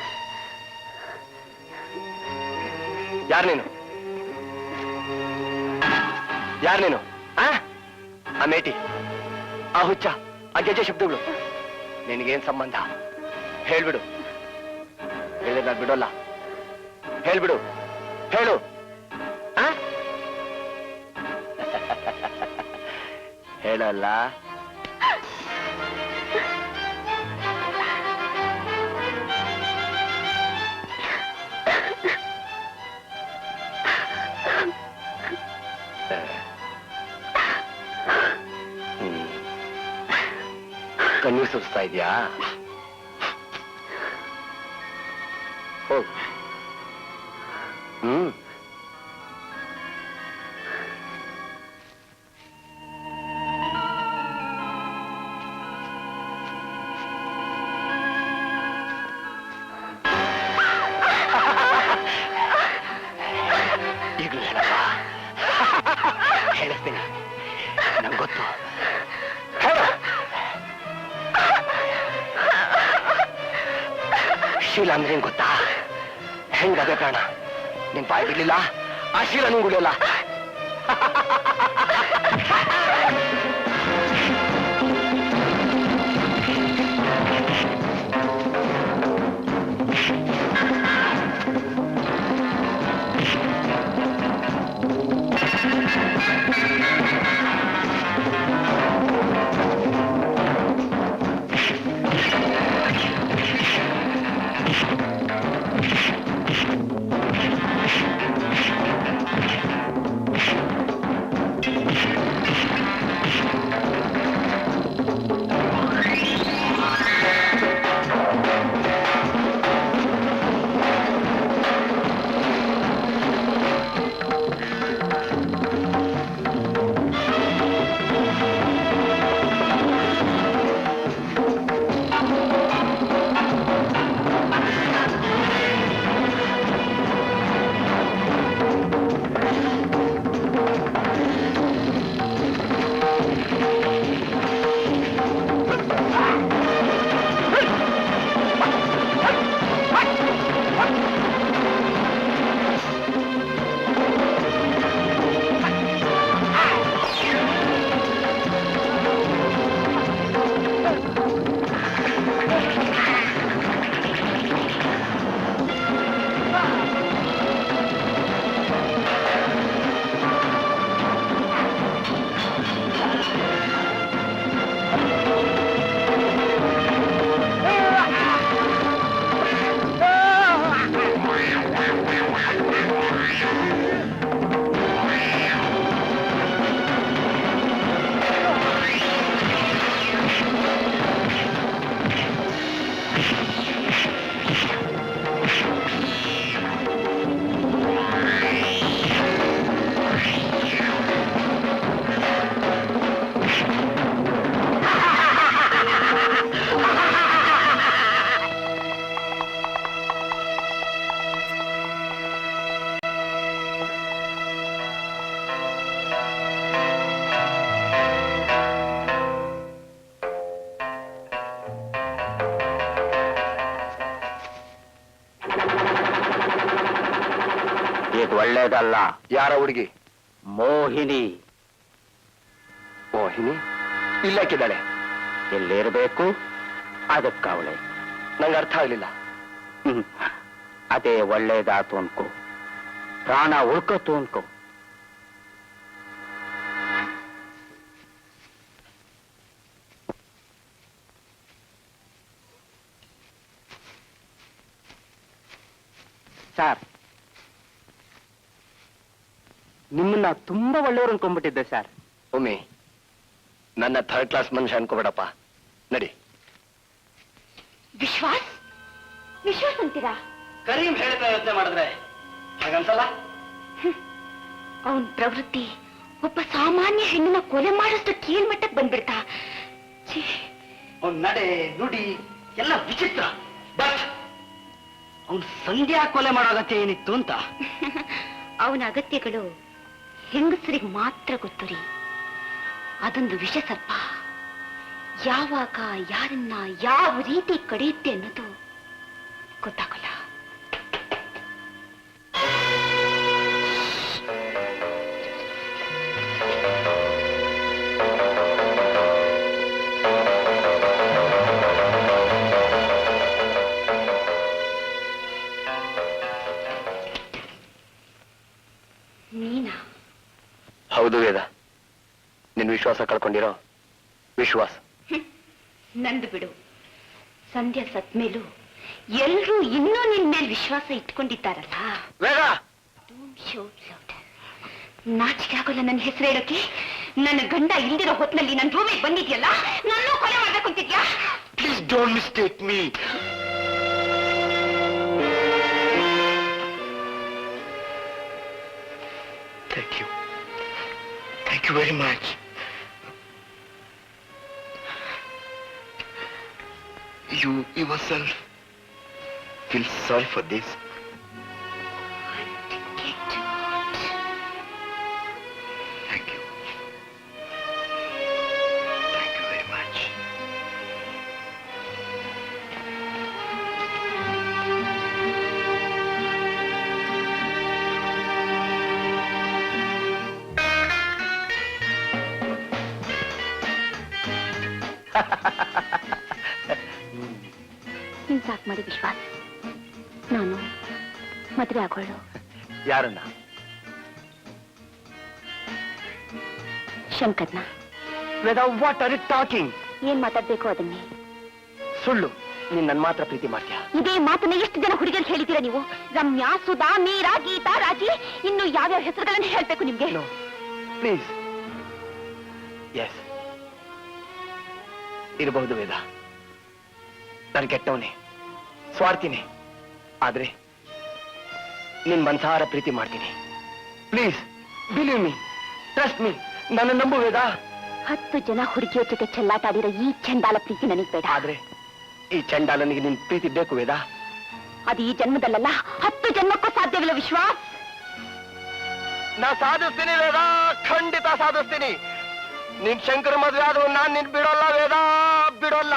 ಯಾರು ನೀನು? ಯಾರು ನೀನು? ಆ ಮೇಟಿ, ಆ ಹುಚ್ಚ, ಆ ಗೆಜ್ಜೆ ಶಬ್ದಗಳು ನಿನಗೇನ್ ಸಂಬಂಧ? ಹೇಳ್ಬಿಡು. ಹೇಳಿದ್ರೆ ನಾನು ಬಿಡೋಲ್ಲ. ಹೇಳ್ಬಿಡು, ಹೇಳು. ಹೇಳಲ್ಲ? ಕಣ್ಣೀರು ಸುರಿಸ್ತಾ ಇದೆಯಾ? ಹೋಗು. ಈಗಲೂ ಹೇಳಪ್ಪ. ಹೇಳಿಸ್ತೀನಿ, ನಂಗೆ ಗೊತ್ತು. ಶೀಲ ಅಂದ್ರೆ ಏನ್ ಗೊತ್ತಾ? ಹೆಂಗದೆ ಕಾರಣ ನಿನ್ ಬಾಯಿ ಬಿಡ್ಲಿಲ್ಲ, ಆ ಶೀಲ ನಿಂಗೆ ಉಳಿಯಲ್ಲ. ಇದು ಒಳ್ಳೇದಲ್ಲ. ಯಾರ ಹುಡುಗಿ? ಮೋಹಿನಿ. ಮೋಹಿನಿ ಇಲ್ಲಕ್ಕಿದ್ದಾಳೆ. ಎಲ್ಲಿರ್ಬೇಕು ಅದಕ್ಕವಳೆ. ನಂಗೆ ಅರ್ಥ ಆಗ್ಲಿಲ್ಲ. ಅದೇ ಒಳ್ಳೇದಾತು ಅನ್ಕೋ, ಪ್ರಾಣ ಉಳ್ಕತ್ತು ಅನ್ಕೋ. ಸರ್, ನಿಮ್ಮನ್ನ ತುಂಬಾ ಒಳ್ಳೆಯವರು ಅನ್ಕೊಂಡ್ಬಿಟ್ಟಿದ್ದೆ ಸರ್. ಒಮ್ಮೆ ನನ್ನ ಥರ್ಡ್ ಕ್ಲಾಸ್ ಮನುಷ್ಯ ಅನ್ಕೋಬೇಡಪ್ಪ. ನಡಿ. ವಿಶ್ವಾಸ್ ವಿಶ್ವಾಸ್ ಅಂತೀರಾ? ಕರೀಂ ಹೇಳ್ತಾ ಯೋಚನೆ ಮಾಡಿದ್ರೆ ಹಾಗನ್ಸಲ್ಲ? ಅವನ್ ಪ್ರವೃತ್ತಿ ಒಬ್ಬ ಸಾಮಾನ್ಯ ಹೆಣ್ಣನ್ನ ಕೊಲೆ ಮಾಡೋಷ್ಟು ಕೀಳ್ಮಟ್ಟಕ್ಕೆ ಬಂದ್ಬಿಡ್ತಾ. ಅವನ್ ನಡೆ ನುಡಿ ಎಲ್ಲ ವಿಚಿತ್ರ. ಬಟ್ ಅವನ್ ಸಂಧ್ಯಾ ಕೊಲೆ ಮಾಡೋ ಅಗತ್ಯ ಏನಿತ್ತು ಅಂತ. ಅವನ ಅಗತ್ಯಗಳು ಹೆಂಗಸರಿಗೆ ಮಾತ್ರ ಗೊತ್ತು ರೀ. ಅದೊಂದು ವಿಷ ಸರ್ಪ ಯಾವಾಗ ಯಾರನ್ನ ಯಾವ ರೀತಿ ಕಡಿಯುತ್ತೆ ಅನ್ನೋದು ಗೊತ್ತಾಗಲ್ಲ. ನೀನಾ? ಹೌದು ವೇದ, ನಿನ್ ವಿಶ್ವಾಸ ಕಳ್ಕೊಂಡಿರೋ ವಿಶ್ವಾಸ. ನಂದು ಬಿಡು. ಸಂಧ್ಯಾ ಸತ್ ಮೇಲೂ ಎಲ್ರೂ ಇನ್ನೂ ನಿನ್ ಮೇಲೆ ವಿಶ್ವಾಸ ಇಟ್ಕೊಂಡಿದ್ದಾರಲ್ಲ. ವೇದ, ನಾಚಿಕೆ ಆಗೋಲ್ಲ ನನ್ನ ಹೆಸರು ಹೇಳೋಕೆ? ನನ್ನ ಗಂಡ ಇಲ್ದಿರೋ ಹೊತ್ನಲ್ಲಿ ನನ್ನ ರೂಮಿಗೆ ಬಂದಿದ್ಯಲ್ಲ, ನನ್ನೂ ಕೊಲೆ ಮಾಡ್ಬೇಕು ಅಂತಿದ್ಯಾ? Please don't mistake me. Thank you, thank you very much. You yourself feel sorry for this. Thank you. Thank you very much. ನೀನ್ ಸಾಕ್ ಮಾಡಿ ವಿಶ್ವಾಸ್. ನಾನು ಮದುವೆ ಆಗೋಳು. ಯಾರನ್ನ? ಶಂಕರ್ನ. ವೇದ, ವಾಟ್ ಆರ್ ಯು ಟಾಕಿಂಗ್? ಏನ್ ಮಾತಾಡ್ಬೇಕು ಅದನ್ನೇ. ಸುಳ್ಳು. ನೀನ್ ನನ್ ಮಾತ್ರ ಪ್ರೀತಿ ಮಾಡ್ತೀಯ? ಇದೇ ಮಾತನ್ನ ಎಷ್ಟು ಜನ ಹುಡುಗಿಯರು ಹೇಳಿದ್ದೀರಾ ನೀವು? ರಮ್ಯಾ, ಸುಧಾ, ಮೀರಾ, ಗೀತಾ, ರಾಜಿ, ಇನ್ನು ಯಾವ್ಯಾವ ಹೆಸರುಗಳನ್ನು ಹೇಳ್ಬೇಕು ನಿಮ್ಗೆ? ಪ್ಲೀಸ್. ಎಸ್, ಇರಬಹುದು ವೇದ. ನಾನು ಕೆಟ್ಟವನೇ, ಸ್ವಾರ್ಥಿನೇ. ಆದ್ರೆ ನಿನ್ ಮನಸಾರ ಪ್ರೀತಿ ಮಾಡ್ತೀನಿ. Please believe me, trust me. ನನ್ನ ನಂಬು ವೇದ. 10 ಜನ ಹುಡುಗಿಯರ ಜೊತೆ ಚೆಲ್ಲಾಟಾಡಿರೋ ಈ ಚಂಡಾಲ ಪ್ರೀತಿ ನನಗೆ ಬೇಡ. ಆದ್ರೆ ಈ ಚಂಡಾಲನಿಗೆ ನಿನ್ ಪ್ರೀತಿ ಬೇಕು ವೇದ. ಅದು ಈ ಜನ್ಮದಲ್ಲ, 10 ಜನ್ಮಕ್ಕೂ ಸಾಧ್ಯವಿಲ್ಲ ವಿಶ್ವಾಸ್. ನಾ ಸಾಧಿಸ್ತೀನಿ ವೇದ, ಖಂಡಿತ ಸಾಧಿಸ್ತೀನಿ. ನಿನ್ ಶಂಕರ ಮದುವೆ ಆದ್ರೂ ನಾನ್ ನಿನ್ ಬಿಡೋಲ್ಲ ವೇದ, ಬಿಡೋಲ್ಲ.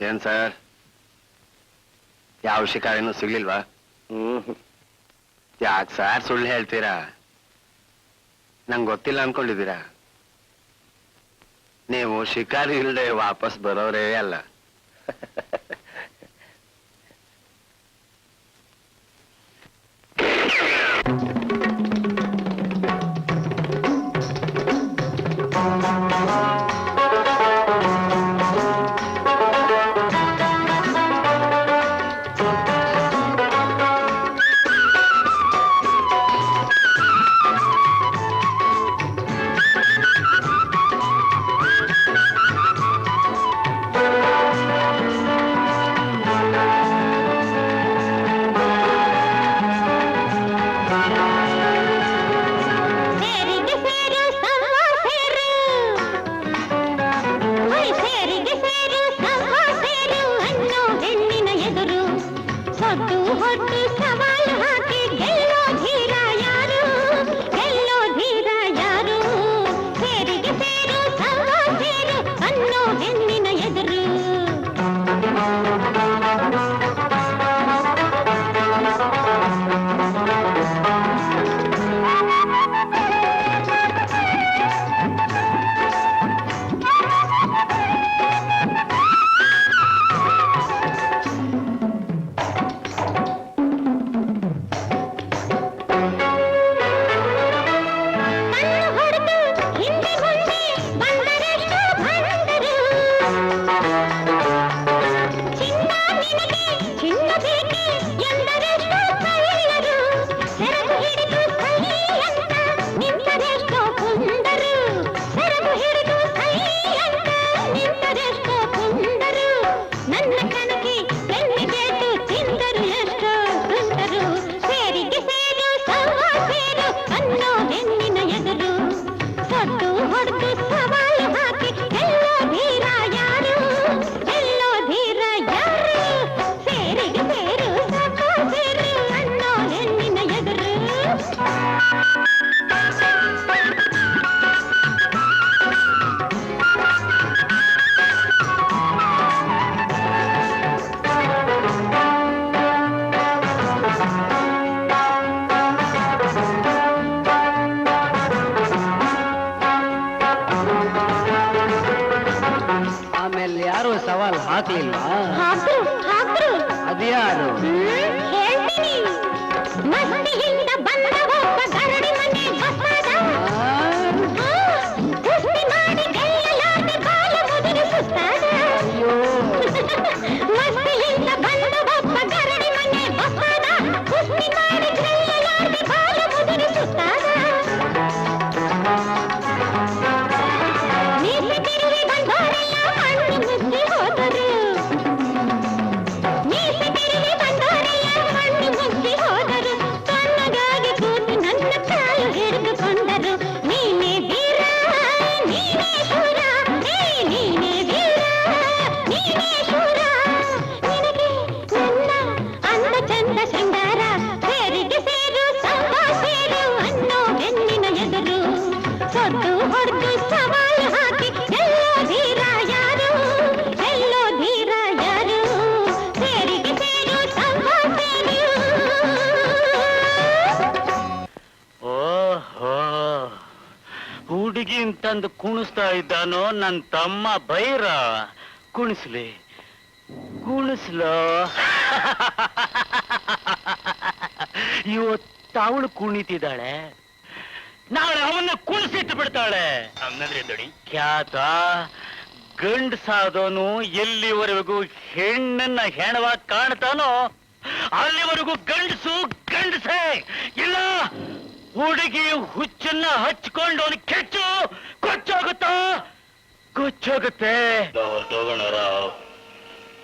ಏನ್ ಸರ್, ಯಾವ ಶಿಕಾರಿನೂ ಸಿಗ್ಲಿಲ್ವಾ? ಯಾಕೆ ಸರ್ ಸುಳ್ಳು ಹೇಳ್ತೀರಾ? ನಂಗೆ ಗೊತ್ತಿಲ್ಲ ಅನ್ಕೊಂಡಿದ್ದೀರಾ? ನೀವು ಶಿಕಾರಿ ಇಲ್ಲದೆ ವಾಪಸ್ ಬರೋರೇ ಅಲ್ಲ. ಆಮೇಲೆ ಯಾರು ಸವಾಲ್ ಹಾಕ್ಲಿಲ್ವಾ? ಹಾಕ್ರು ಹಾಕ್ರು ಅದ್ಯಾರು? ಹೇಳ್ತೀನಿ. ಮಸ್ತಿಯಿಂದ ಬಂದ ಒಬ್ಬ ಗರಡಿ ಮನೆ ಬಸದ. ಕುಸ್ತಿ ಮಾಡಿ ಗೆಲ್ಲಲಾರ್ದೆ ಬಾಲ ಮುದುರಿ ಸುತ್ತಾದ. ಮಸ್ತಿಯಿಂದ ಬಂದ ಒಬ್ಬ ಗರಡಿ ಮನೆ ಬಸದ. ಕುಸ್ತಿ ಮಾಡಿ ಗೆಲ್ಲಲಾರ್ದೆ ಬಾಲ ಮುದುರಿ ಸುತ್ತಾದ. ನೀತಿ ತಿರುಗಿ ಬಂದೋರೆಲ್ಲ ಮಣ್ಣು ಮುಚ್ಚಿ ಹೋದರು. ನೀತಿ ತಿರುಗಿ ಬಂದೋರೆಲ್ಲ ಮಣ್ಣು ಮುಚ್ಚಿ ಹೋದರು. ತಣ್ಣಗಾಗಿ ಕೂತು ನನ್ನ ಕಾಲು ಹಿಡಿದುಕೊಂಡರು. ನೀನೇ ವೀರ, ನೀನೇ ಶೂರ, ಹೇ ನೀನೇ ವೀರ, ನೀನೇ ಶೂರ. ನಿನಗೆ ನನ್ನ ಅಂದ ಚಂದ ಶೃಂಗಾರ ಸೇರಿಗೆ ಸೇರು ಸಂಗ ಸೇರು ಅನ್ನೋ ಬೆನ್ನಿನ ಎದುರು. ಸೊದ್ದು ಹೊಡೆದು ಸವಾಲು ಹಾಕಿ ಎಲ್ಲೋ ಧೀರ ಯಾರು, ಎಲ್ಲೋ ಧೀರ ಯಾರು. ಸೇರಿಗೆ ಸೇರು ಸಂಗ ಸೇರು. ಓಹೋ, ಹುಡುಗಿನ್ ತಂದು ಕುಣಿಸ್ತಾ ಇದ್ದಾನೋ ನನ್ನ ತಮ್ಮ ಬೈರ. ಕುಣಿಸ್ಲಿ, ಕುಣಿಸ್ಲೋ. ಇವತ್ತು ಅವಳು ಕುಣಿತಿದ್ದಾಳೆ, ನಾಳೆ ಅವನ್ನ ಕುಣಿಸಿಟ್ಟು ಬಿಡ್ತಾಳೆ. ಹಂಗಂದ್ರೆ ನೋಡಿ, ಖ್ಯಾತ ಗಂಡಸಾದವನು ಎಲ್ಲಿವರೆಗೂ ಹೆಣ್ಣನ್ನ ಹೆಣವಾಗಿ ಕಾಣ್ತಾನೋ ಅಲ್ಲಿವರೆಗೂ ಗಂಡಸು ಗಂಡಸೇ. ಇಲ್ಲ, ಹುಡುಗಿ ಹುಚ್ಚನ್ನ ಹಚ್ಕೊಂಡು ಅವನು ಕೆಚ್ಚು ಕೊಚ್ಚೋಗುತ್ತಾ, ಕೊಚ್ಚೋಗುತ್ತೆ. ರಾವ್,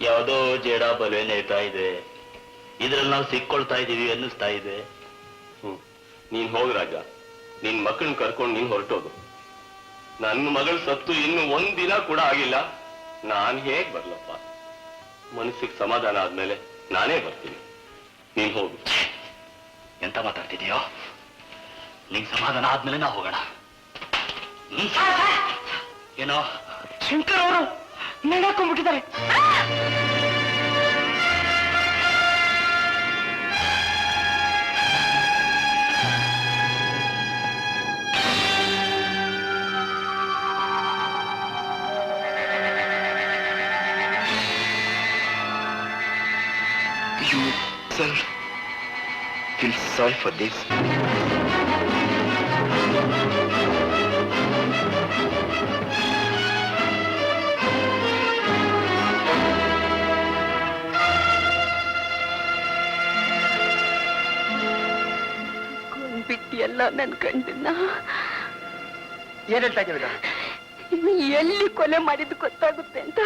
ಯಾವುದೋ ಜೇಡ ಬಲೆ ನೇತಾ ಇದೆ, ಇದ್ರಲ್ಲಿ ನಾವು ಸಿಕ್ಕೊಳ್ತಾ ಇದೀವಿ ಅನ್ನಿಸ್ತಾ ಇದೆ. ನೀನ್ ಹೋಗ್ ರಾಜ, ನಿನ್ ಮಕ್ಕಳನ್ನ ಕರ್ಕೊಂಡು ನೀನ್ ಹೊರಟೋದು. ನನ್ನ ಮಗಳು ಸತ್ತು ಇನ್ನು ಒಂದಿನ ಕೂಡ ಆಗಿಲ್ಲ. ನಾನ್ ಹೇಗ್ ಬರ್ಲಪ್ಪ? ಮನಸ್ಸಿಗೆ ಸಮಾಧಾನ ಆದ್ಮೇಲೆ ನಾನೇ ಬರ್ತೀನಿ. ನೀನ್ ಹೋಗು. ಎಂತ ಮಾತಾಡ್ತಿದೀಯೋ? ನಿಂಗೆ ಸಮಾಧಾನ ಆದ್ಮೇಲೆ ನಾವು ಹೋಗೋಣ. ಏನೋ ಶಂಕರ್ ಅವರು ನೆಗಾಕೊಂಡ್ಬಿಟ್ಟಿದ್ದಾರೆ. You, sir, feel sorry for this. ಕೊಂಡ್ಬಿಟ್ಟಿಯಲ್ಲ ನನ್ ಗಂಡನ್ನ. ಏನ್ ಹೇಳ್ತಾ ಇದ್ದೀವಿ? ಎಲ್ಲಿ ಕೊಲೆ ಮಾಡಿದ್ದು ಗೊತ್ತಾಗುತ್ತೆ ಅಂತ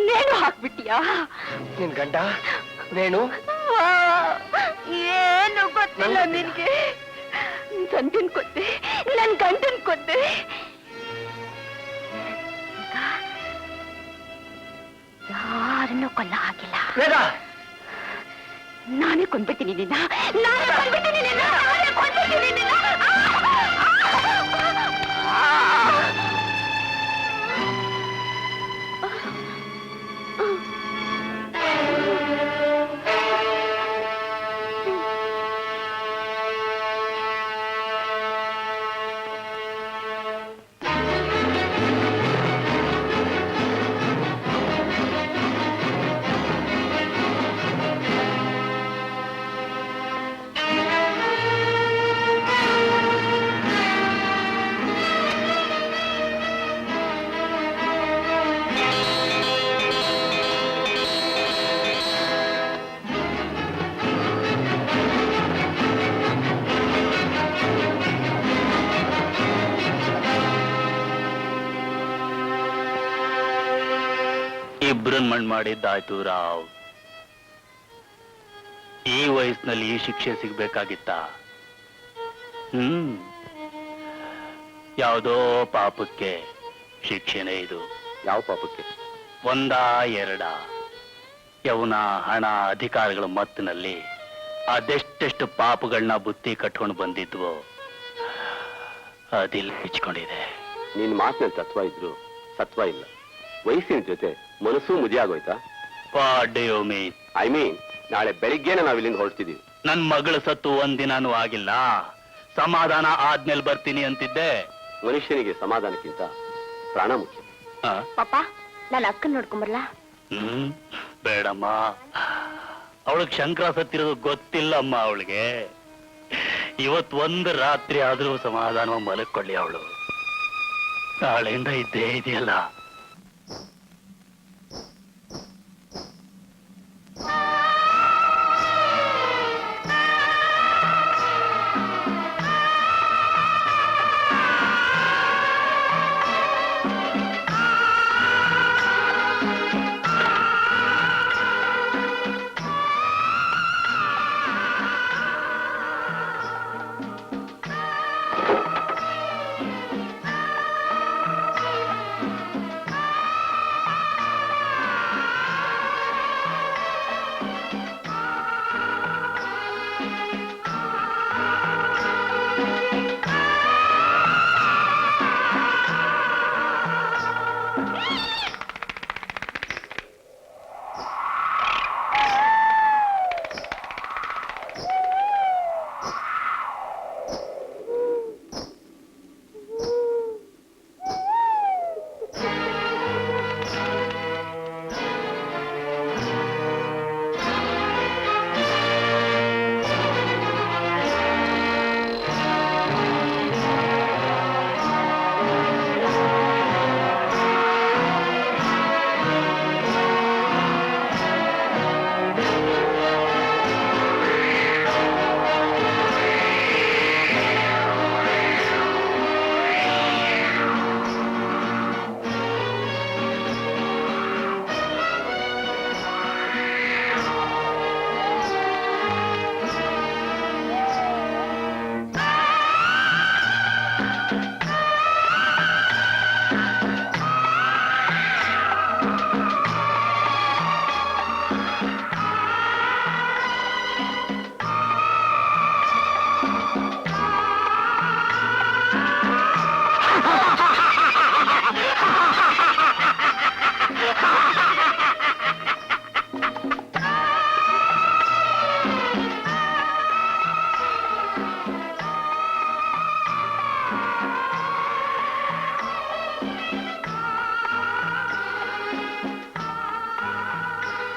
ನೇಣು ಹಾಕ್ಬಿಟ್ಟಿಯಾ? ನಿನ್ ಗಂಡ ವೇಣು ಏನು ಗೊತ್ತಿಲ್ಲ ನಿನ್ಗೆ. ಗಂಡನ್ ಕೊದ್ದೆ, ನನ್ ಗಂಡನ್ ಕೊದ್ದೆ. ಯಾರನ್ನೂ ಕೊಲ್ಲ ಹಾಕಿಲ್ಲ. ವೇದ, ನಾನೇ ಕೊಂಡ್ಬಿಡ್ತೀನಿ ನಿನ್ನ, ನಾನೇ ಕೊಂಡ್ಬಿಡ್ತೀನಿ ನಿನ್ನ, ನಾನೇ ಕೊಂಡ್ಬಿಡ್ತೀನಿ ನಿನ್ನ. ಇಬ್ರನ್ ಮಣ್ಣು ಮಾಡಿದ್ದಾಯ್ತು ರಾವ್. ಈ ವಯಸ್ಸಿನಲ್ಲಿ ಈ ಶಿಕ್ಷೆ ಸಿಗ್ಬೇಕಾಗಿತ್ತ? ಯಾವುದೋ ಪಾಪಕ್ಕೆ ಶಿಕ್ಷೆನೇ ಇದು. ಯಾವ ಪಾಪಕ್ಕೆ? ಒಂದ ಎರಡ ಯೌನ ಹಣ ಅಧಿಕಾರಗಳ ಮತ್ತಿನಲ್ಲಿ ಅದೆಷ್ಟೆಷ್ಟು ಪಾಪಗಳನ್ನ ಬುತ್ತಿ ಕಟ್ಕೊಂಡು ಬಂದಿದ್ವೋ ಅದಿಲ್ಲಿ ಹಿಚ್ಕೊಂಡಿದೆ. ನಿನ್ ಮಾತಿನಲ್ಲಿ ತತ್ವ ಇದ್ರು ಸತ್ವ ಇಲ್ಲ. ವಯಸ್ಸಿನ ಜೊತೆ ಮನಸ್ಸು ಮುದಿ ಆಗೋಯ್ತಾ? ಐ ಮೀನ್ ನಾಳೆ ಬೆಳಿಗ್ಗೆನೆ ನಾವ್ ಇಲ್ಲಿಂದ ಹೊರಡ್ತಿದೀವಿ. ನನ್ ಮಗಳು ಸತ್ತು ಒಂದಿನಾನು ಆಗಿಲ್ಲ. ಸಮಾಧಾನ ಆದ್ಮೇಲೆ ಬರ್ತೀನಿ ಅಂತಿದ್ದೆ. ಮನುಷ್ಯನಿಗೆ ಸಮಾಧಾನಕ್ಕಿಂತ ಪ್ರಾಣ ಮುಖ್ಯ. ಆ? ಪಾಪ ನಾನು ಅಕ್ಕನ್ ನೋಡ್ಕೊಂಬರ್ಲಾ? ಬೇಡಮ್ಮ, ಅವಳಿಗೆ ಶಂಕರ ಸತ್ತಿರೋದು ಗೊತ್ತಿಲ್ಲಮ್ಮ. ಅವಳಿಗೆ ಇವತ್ ಒಂದು ರಾತ್ರಿ ಆದ್ರೂ ಸಮಾಧಾನ ಮಲಕ್ಕೊಳ್ಳಿ. ಅವಳು ನಾಳೆಯಿಂದ ಇದ್ದೇ ಇದೆಯಲ್ಲ.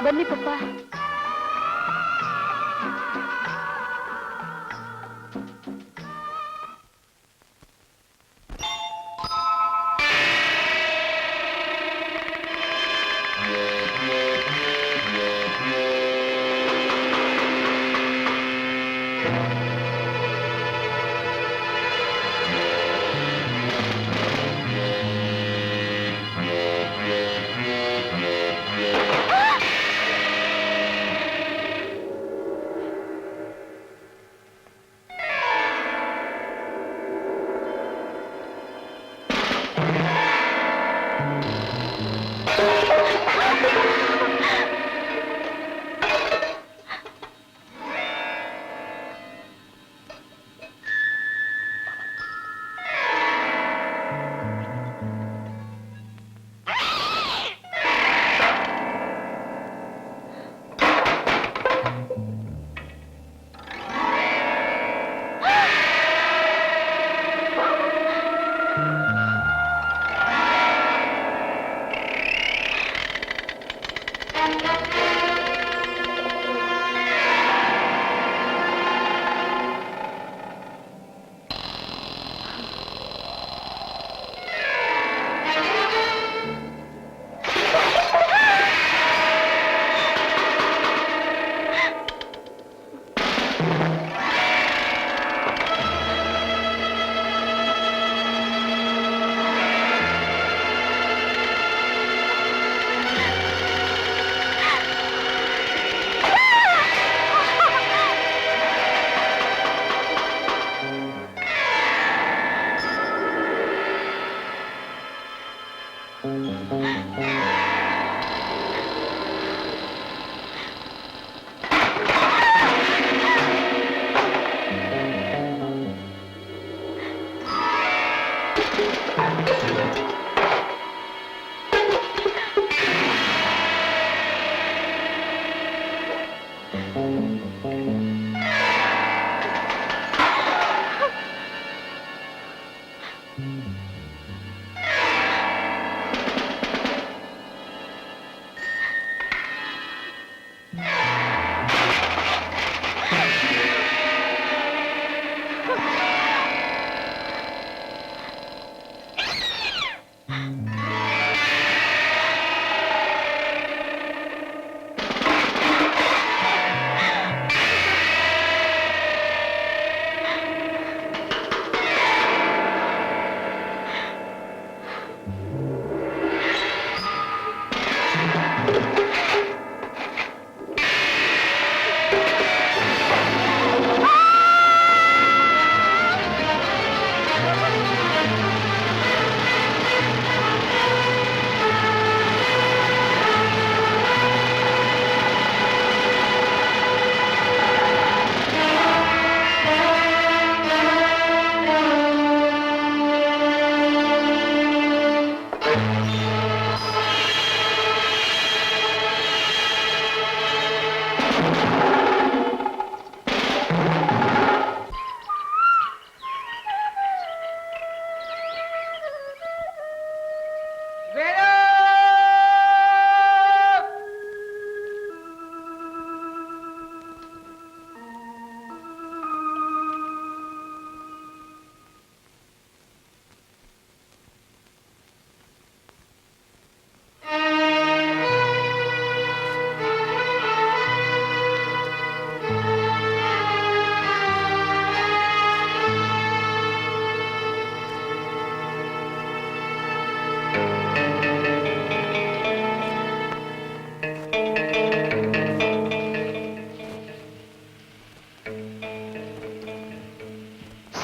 ಬನ್ನಿ ಪಪ್ಪ.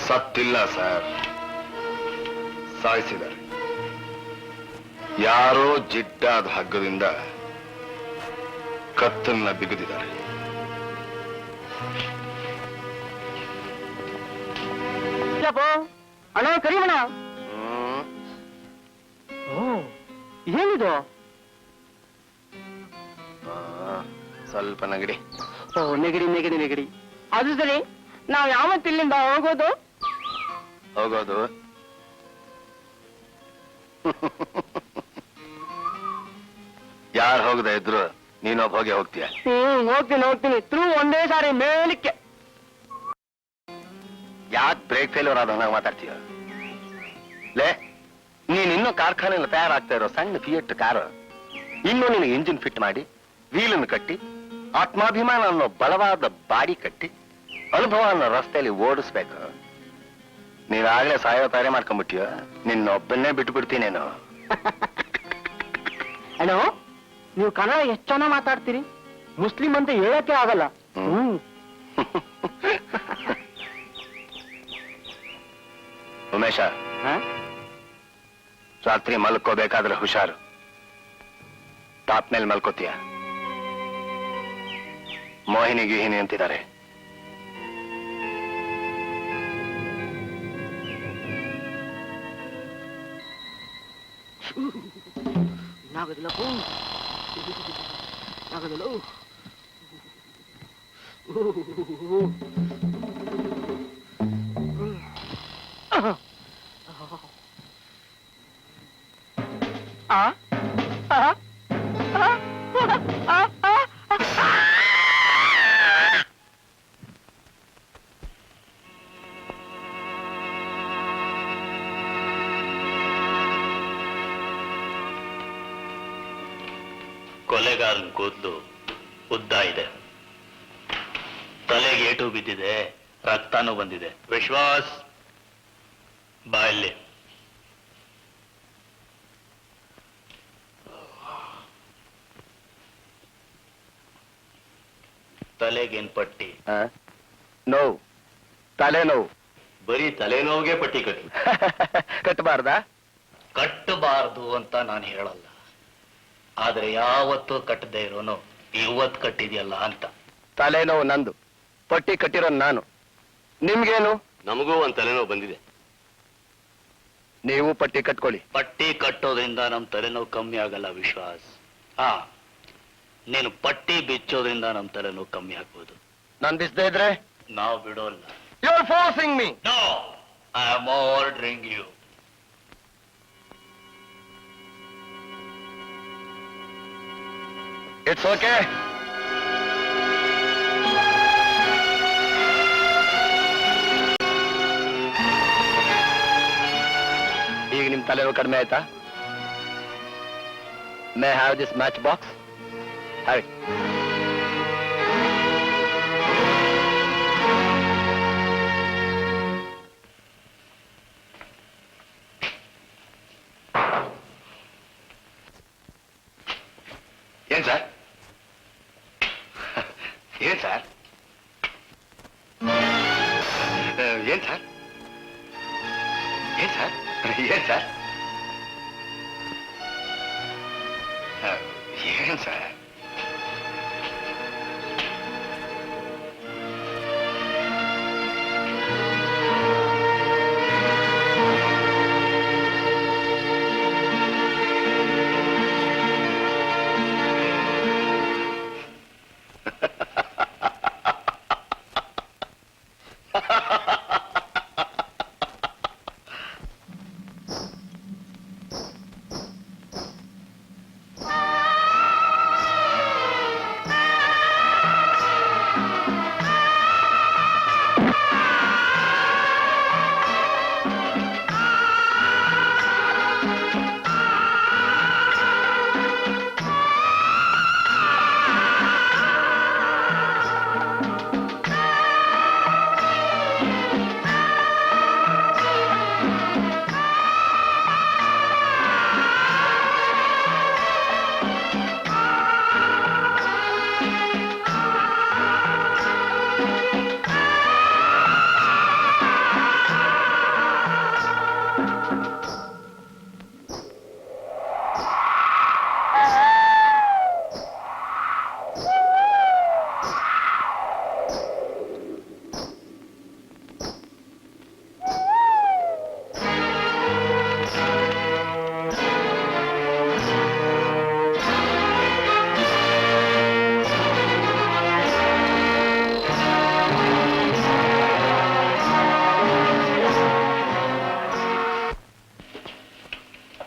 ಸತ್ತಿಲ್ಲ ಸರ್, ಸಾಯಿಸಿದ್ದಾರೆ. ಯಾರೋ ಜಿಡ್ಡಾದ ಹಗ್ಗದಿಂದ ಕತ್ತನ್ನ ಬಿಗಿದಿದ್ದಾರೆ. ಅಣ್ಣ ಕರಿಮಣ, ಏನಿದು? ಸ್ವಲ್ಪ ನಗಡಿ. ಓ, ನೆಗಡಿ ನೆಗಡಿ ನೆಗಡಿ. ಅದು ಸರಿ, ನಾವ್ ಯಾವತ್ತು ಇಲ್ಲಿಂದ ಹೋಗೋದು? ಹೋಗೋದು ಯಾರು ಹೋಗದೆ ಇದ್ರು ನೀನೊಬ್ಬ ಹೋಗಿ ಹೋಗ್ತೀಯ. ಹೋಗ್ತೀನಿ ತ್ರೂ ಒಂದೇ ಸಾರಿ ಮೇಲಕ್ಕೆ. ಯಾಕೆ ಬ್ರೇಕ್ ಫೇಲ್ಯೂರ್ ಆದಂಗ ಮಾತಾಡ್ತೀಯ? ಲೇ, ನೀನ್ ಇನ್ನೂ ಕಾರ್ಖಾನೆಯಲ್ಲಿ ತಯಾರಾಗ್ತಾ ಇರೋ ಸಣ್ಣ ಫಿಯಟ್ ಕಾರು ಇನ್ನೂ ನಿನಗೆ ಇಂಜಿನ್ ಫಿಟ್ ಮಾಡಿ, ವೀಲನ್ನು ಕಟ್ಟಿ, ಆತ್ಮಾಭಿಮಾನ ಅನ್ನೋ ಬಲವಾದ ಬಾಡಿ ಕಟ್ಟಿ, ಅನುಭವ ಅನ್ನೋ ರಸ್ತೆಯಲ್ಲಿ ಓಡಿಸ್ಬೇಕು. ನೀನಾಗ್ಲೇ ಸಾಯೋ ತಯಾರಿ ಮಾಡ್ಕೊಂಡ್ಬಿಟ್ಟಿಯ. ನಿನ್ನೊಬ್ಬನ್ನೇ ಬಿಟ್ಟು ಬಿಡ್ತೀನೇನು? ಅಣ್ಣೋ, ನೀವು ಕನ್ನಡ ಎಷ್ಟು ಚೆನ್ನಾಗಿ ಮಾತಾಡ್ತೀರಿ. ಮುಸ್ಲಿಂ ಅಂತ ಹೇಳಕ್ಕೆ ಆಗಲ್ಲ. ಉಮೇಶ, ರಾತ್ರಿ ಮಲ್ಕೋಬೇಕಾದ್ರೆ ಹುಷಾರು. ಟಾಪ್ ಮೇಲೆ ಮಲ್ಕೋತೀಯ. ಮೋಹಿನಿ ಗಿಹಿನಿ ಅಂತಿದ್ದಾರೆ. ಕೊಲೆಗಾರನ ಕೂದಲು ಉದ್ದ ಇದೆ, ತಲೆಗೆ ಏಟು ಬಿದ್ದಿದೆ, ರಕ್ತಾನು ಬಂದಿದೆ. ವಿಶ್ವಾಸ್, ಬಾಯಲ್ಲಿ ತಲೆಗೇನ್ ಪಟ್ಟಿ? ನೋವು, ತಲೆನೋವು. ಬರೀ ತಲೆನೋವಿಗೆ ಪಟ್ಟಿ ಕಟ್ಟಿ. ಕಟ್ಟಬಾರ್ದ? ಕಟ್ಟಬಾರದು ಅಂತ ನಾನು ಹೇಳಲ್ಲ, ಆದ್ರೆ ಯಾವತ್ತೂ ಕಟ್ಟದೆ ಇರೋನು ಇವತ್ತು ಕಟ್ಟಿದ್ಯಲ್ಲ ಅಂತ. ತಲೆನೋವು ನಂದು, ಪಟ್ಟಿ ಕಟ್ಟಿರೋ ನಾನು. ನಿಮ್ಗೇನು? ನಮಗೂ ಒಂದ್ ತಲೆನೋವು ಬಂದಿದೆ. ನೀವು ಪಟ್ಟಿ ಕಟ್ಕೊಳ್ಳಿ. ಪಟ್ಟಿ ಕಟ್ಟೋದ್ರಿಂದ ನಮ್ ತಲೆನೋವು ಕಮ್ಮಿ ಆಗಲ್ಲ ವಿಶ್ವಾಸ್. ನೀನು ಪಟ್ಟಿ ಬಿಚ್ಚೋದ್ರಿಂದ ನಮ್ ತಲೆನೋವು ಕಮ್ಮಿ ಆಗ್ಬೋದು. ನಂದಿಸ್ದೇ ಇದ್ರೆ ನಾವು ಬಿಡೋಲ್ಲ. You are forcing me. No, I am ordering you. It's okay. ಈಗ ನಿಮ್ ತಲೆನೋವು ಕಡಿಮೆ ಆಯ್ತಾ? May have this match box? Have it. ಏನ್ ಸರ್? ಏನ್ ಸರ್? ಏನ್ ಸರ್? ಏನ್ ಸರ್? ಏನ್ ಸರ್? ಏನ್ ಸರ್?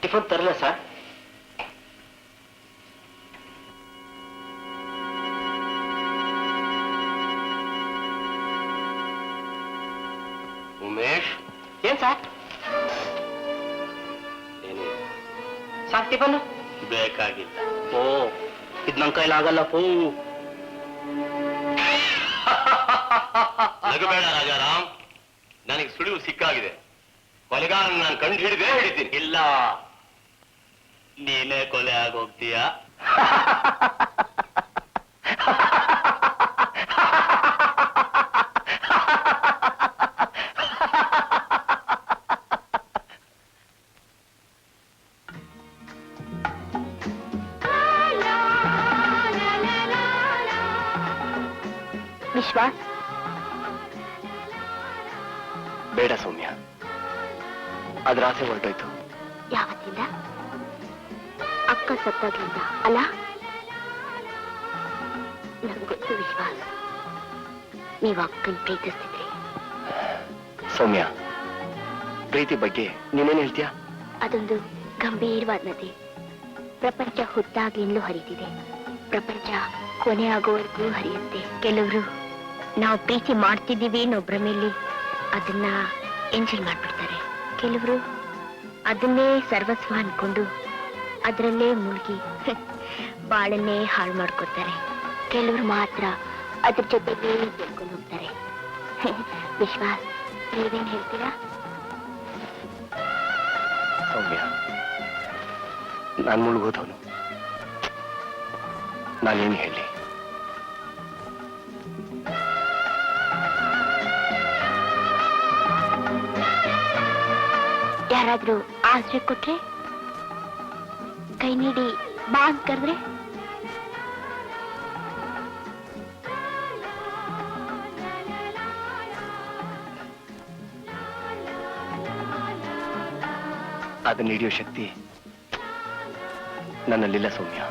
ಟಿಫನ್ ತರಲ್ಲ ಸರ್? ಉಮೇಶ್, ಏನ್ ಸರ್? ಏನೇ ಸಾಕ್ ಟಿಫನ್? ಬೇಕಾಗಿಲ್ಲ. ಓ, ಇದ್ ನನ್ ಕೈಲಾಗಲ್ಲಪ್ಪೂ. ನಗಬೇಡ ರಾಜಾರಾಮ್, ನನಗೆ ಸುಳಿವು ಸಿಕ್ಕಾಗಿದೆ. ಕೊಲೆಗಾರನ ನಾನು ಕಂಡು ಹಿಡಿತೀನಿ. ಇಲ್ಲ, ನೀನೇ ಕೊಲೆ ಆಗೋಗ್ತೀಯಾ? ವಿಶ್ವಾಸ್, ಬೇಡ ಸೌಮ್ಯ, ಅದ್ರ ಆಸೆ ಹೊರಟೋಯ್ತು. ಯಾವತ್ತಿಂದ? ಅಕ್ಕ ಸತ್ತಾಗ್ಲಿಂದ ಅಲ್ಲ? ನಂಗೆ ಗೊತ್ತು ವಿಶ್ವಾಸ್, ನೀವು ಅಕ್ಕನ್ ಪ್ರೀತಿಸ್ತಿದ್ರಿ. ಸೌಮ್ಯ, ಪ್ರೀತಿ ಬಗ್ಗೆ ನೀನೇನ್ ಹೇಳ್ತೀಯಾ? ಅದೊಂದು ಗಂಭೀರವಾದ ನದಿ. ಪ್ರಪಂಚ ಹುಟ್ಟಾಗ್ಲಿಂದಲೂ ಹರಿತಿದೆ. ಪ್ರಪಂಚ ಕೊನೆ ಆಗೋವರೆಗೂ ಹರಿಯುತ್ತೆ. ಕೆಲವರು ನಾವು ಪ್ರೀತಿ ಮಾಡ್ತಿದ್ದೀವಿ ಅನ್ನೋ ಭ್ರಮೆಯಲ್ಲಿ ಅದನ್ನ ಎಂಜಾಯ್ ಮಾಡ್ಬಿಡ್ತಾರೆ. ಕೆಲವರು ಅದನ್ನೇ ಸರ್ವಸ್ವ ಅನ್ಕೊಂಡು ಅದರಲ್ಲೇ ಮುಳುಗಿ ಬಾಳನ್ನೇ ಹಾಳು ಮಾಡ್ಕೊತಾರೆ. ಕೆಲವರು ಮಾತ್ರ ಅದ್ರ ಜೊತೆಗೆ ಸೇರ್ಕೊಂಡು ಹೋಗ್ತಾರೆ. ವಿಶ್ವಾಸ್, ನೀವೇನ್ ಹೇಳ್ತೀರಾ? ಸೌಮ್ಯ, ನಾನು ಮುಳುಗೋದವನು. ನಾನೇನು ಹೇಳಿ? ಯಾರಾದ್ರೂ ಆಶ್ರಯ ಕೊಟ್ರೆ, ಕೈ ನೀಡಿ ಬಾ ಅಂತ ಕರೆದ್ರೆ, ಅದನ್ನ ಹಿಡಿಯೋ ಶಕ್ತಿ ನನ್ನಲ್ಲಿಲ್ಲ ಸೌಮ್ಯ.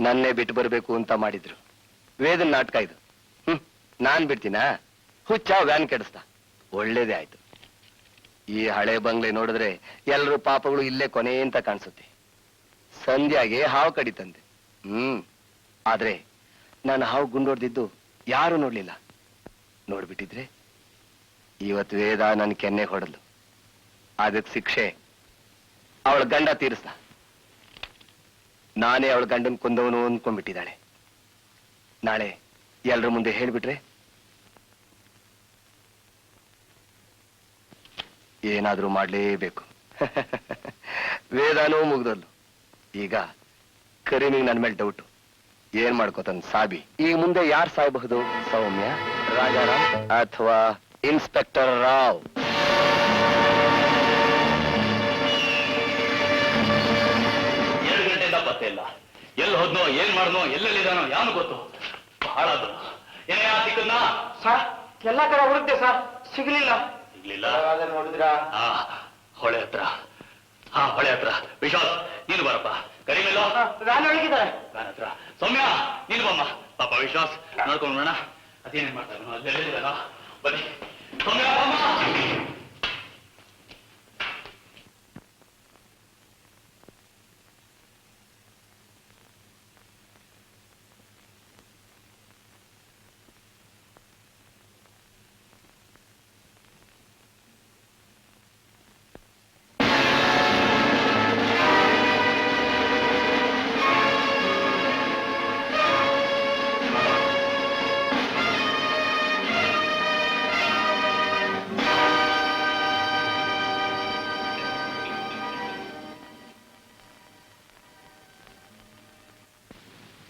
ನನ್ನೇ ಬಿಟ್ಟು ಬರಬೇಕು ಅಂತ ಮಾಡಿದ್ರು. ವೇದನ್ ನಾಟಕ ಇದು. ನಾನ್ ಬಿಡ್ತೀನಾ? ಹುಚ್ಚ ವ್ಯಾನ್ ಕೆಡಿಸ್ದ. ಒಳ್ಳೇದೇ ಆಯ್ತು. ಈ ಹಳೆ ಬಂಗ್ಲೆ ನೋಡಿದ್ರೆ ಎಲ್ಲರೂ ಪಾಪಗಳು ಇಲ್ಲೇ ಕೊನೆ ಅಂತ ಕಾಣಿಸುತ್ತೆ. ಸಂಧ್ಯಾಗೆ ಹಾವು ಕಡಿತಂತೆ. ಆದ್ರೆ ನಾನು ಹಾವು ಗುಂಡೊಡ್ದಿದ್ದು ಯಾರು ನೋಡ್ಲಿಲ್ಲ. ನೋಡ್ಬಿಟ್ಟಿದ್ರೆ ಇವತ್ತು ವೇದ ನನ್ನ ಕೆನ್ನೆ ಹೊಡಲು. ಅದಕ್ಕೆ ಶಿಕ್ಷೆ ಅವಳ ಗಂಡ ತೀರಿಸ್ದ. ನಾನೇ ಅವಳ ಗಂಡನ್ ಕೊಂದವನು ಅಂದ್ಕೊಂಡ್ಬಿಟ್ಟಿದ್ದಾಳೆ. ನಾಳೆ ಎಲ್ರ ಮುಂದೆ ಹೇಳ್ಬಿಟ್ರೆ ಏನಾದ್ರೂ ಮಾಡ್ಲೇಬೇಕು. ವೇದಾನೂ ಮುಗ್ದಲ್ಲು. ಈಗ ಕರೀಮಿಗೆ ನನ್ ಮೇಲೆ ಡೌಟು. ಏನ್ ಮಾಡ್ಕೋತಾನ ಸಾಬಿ? ಈ ಮುಂದೆ ಯಾರು ಸಾಯಬಹುದು? ಸೌಮ್ಯ, ರಾಜಾರಾಮ್ ಅಥವಾ ಇನ್ಸ್ಪೆಕ್ಟರ್ ರಾವ್? ಪತ್ತೆ ಇಲ್ಲ. ಎಲ್ಲಿ ಹೋದ್ನೋ, ಏನ್ ಮಾಡ್ನೋ, ಎಲ್ಲೆಲ್ಲಿದಾನೋ ಯಾನು ಗೊತ್ತು. ಹಾಳಾದ್ರು ಏನೇ ಸಿಕ್ಕನ್ನ ಸರ್, ಎಲ್ಲ ಕಡೆ ಹುಡುಕ್ತೆ ಸರ್, ಸಿಗ್ಲಿಲ್ಲ. ಸಿಗ್ಲಿಲ್ಲ. ನೋಡಿದ್ರಾ? ಹೊಳೆ ಹತ್ರ. ಹೊಳೆ ಹತ್ರ. ವಿಶ್ವಾಸ್, ನೀನು ಬರಪ್ಪ. ಕರಿಮೆಲ್ಲ ವ್ಯಾನ್ ಒಳಗಿದ್ದಾರೆ. ವ್ಯಾನ್ ಹತ್ರ. ಸೌಮ್ಯ, ನೀನು ಬಮ್ಮ. ಪಾಪ ವಿಶ್ವಾಸ್ ನೋಡ್ಕೊಂಡು ನೋಡೋಣ ಅದೇನೇನ್ ಮಾಡ್ತಾನೋ, ಅಲ್ಲೆಲ್ಲಿದಾನೋ. ಬನ್ನಿ ಸೌಮ್ಯ, ಬಮ್ಮ.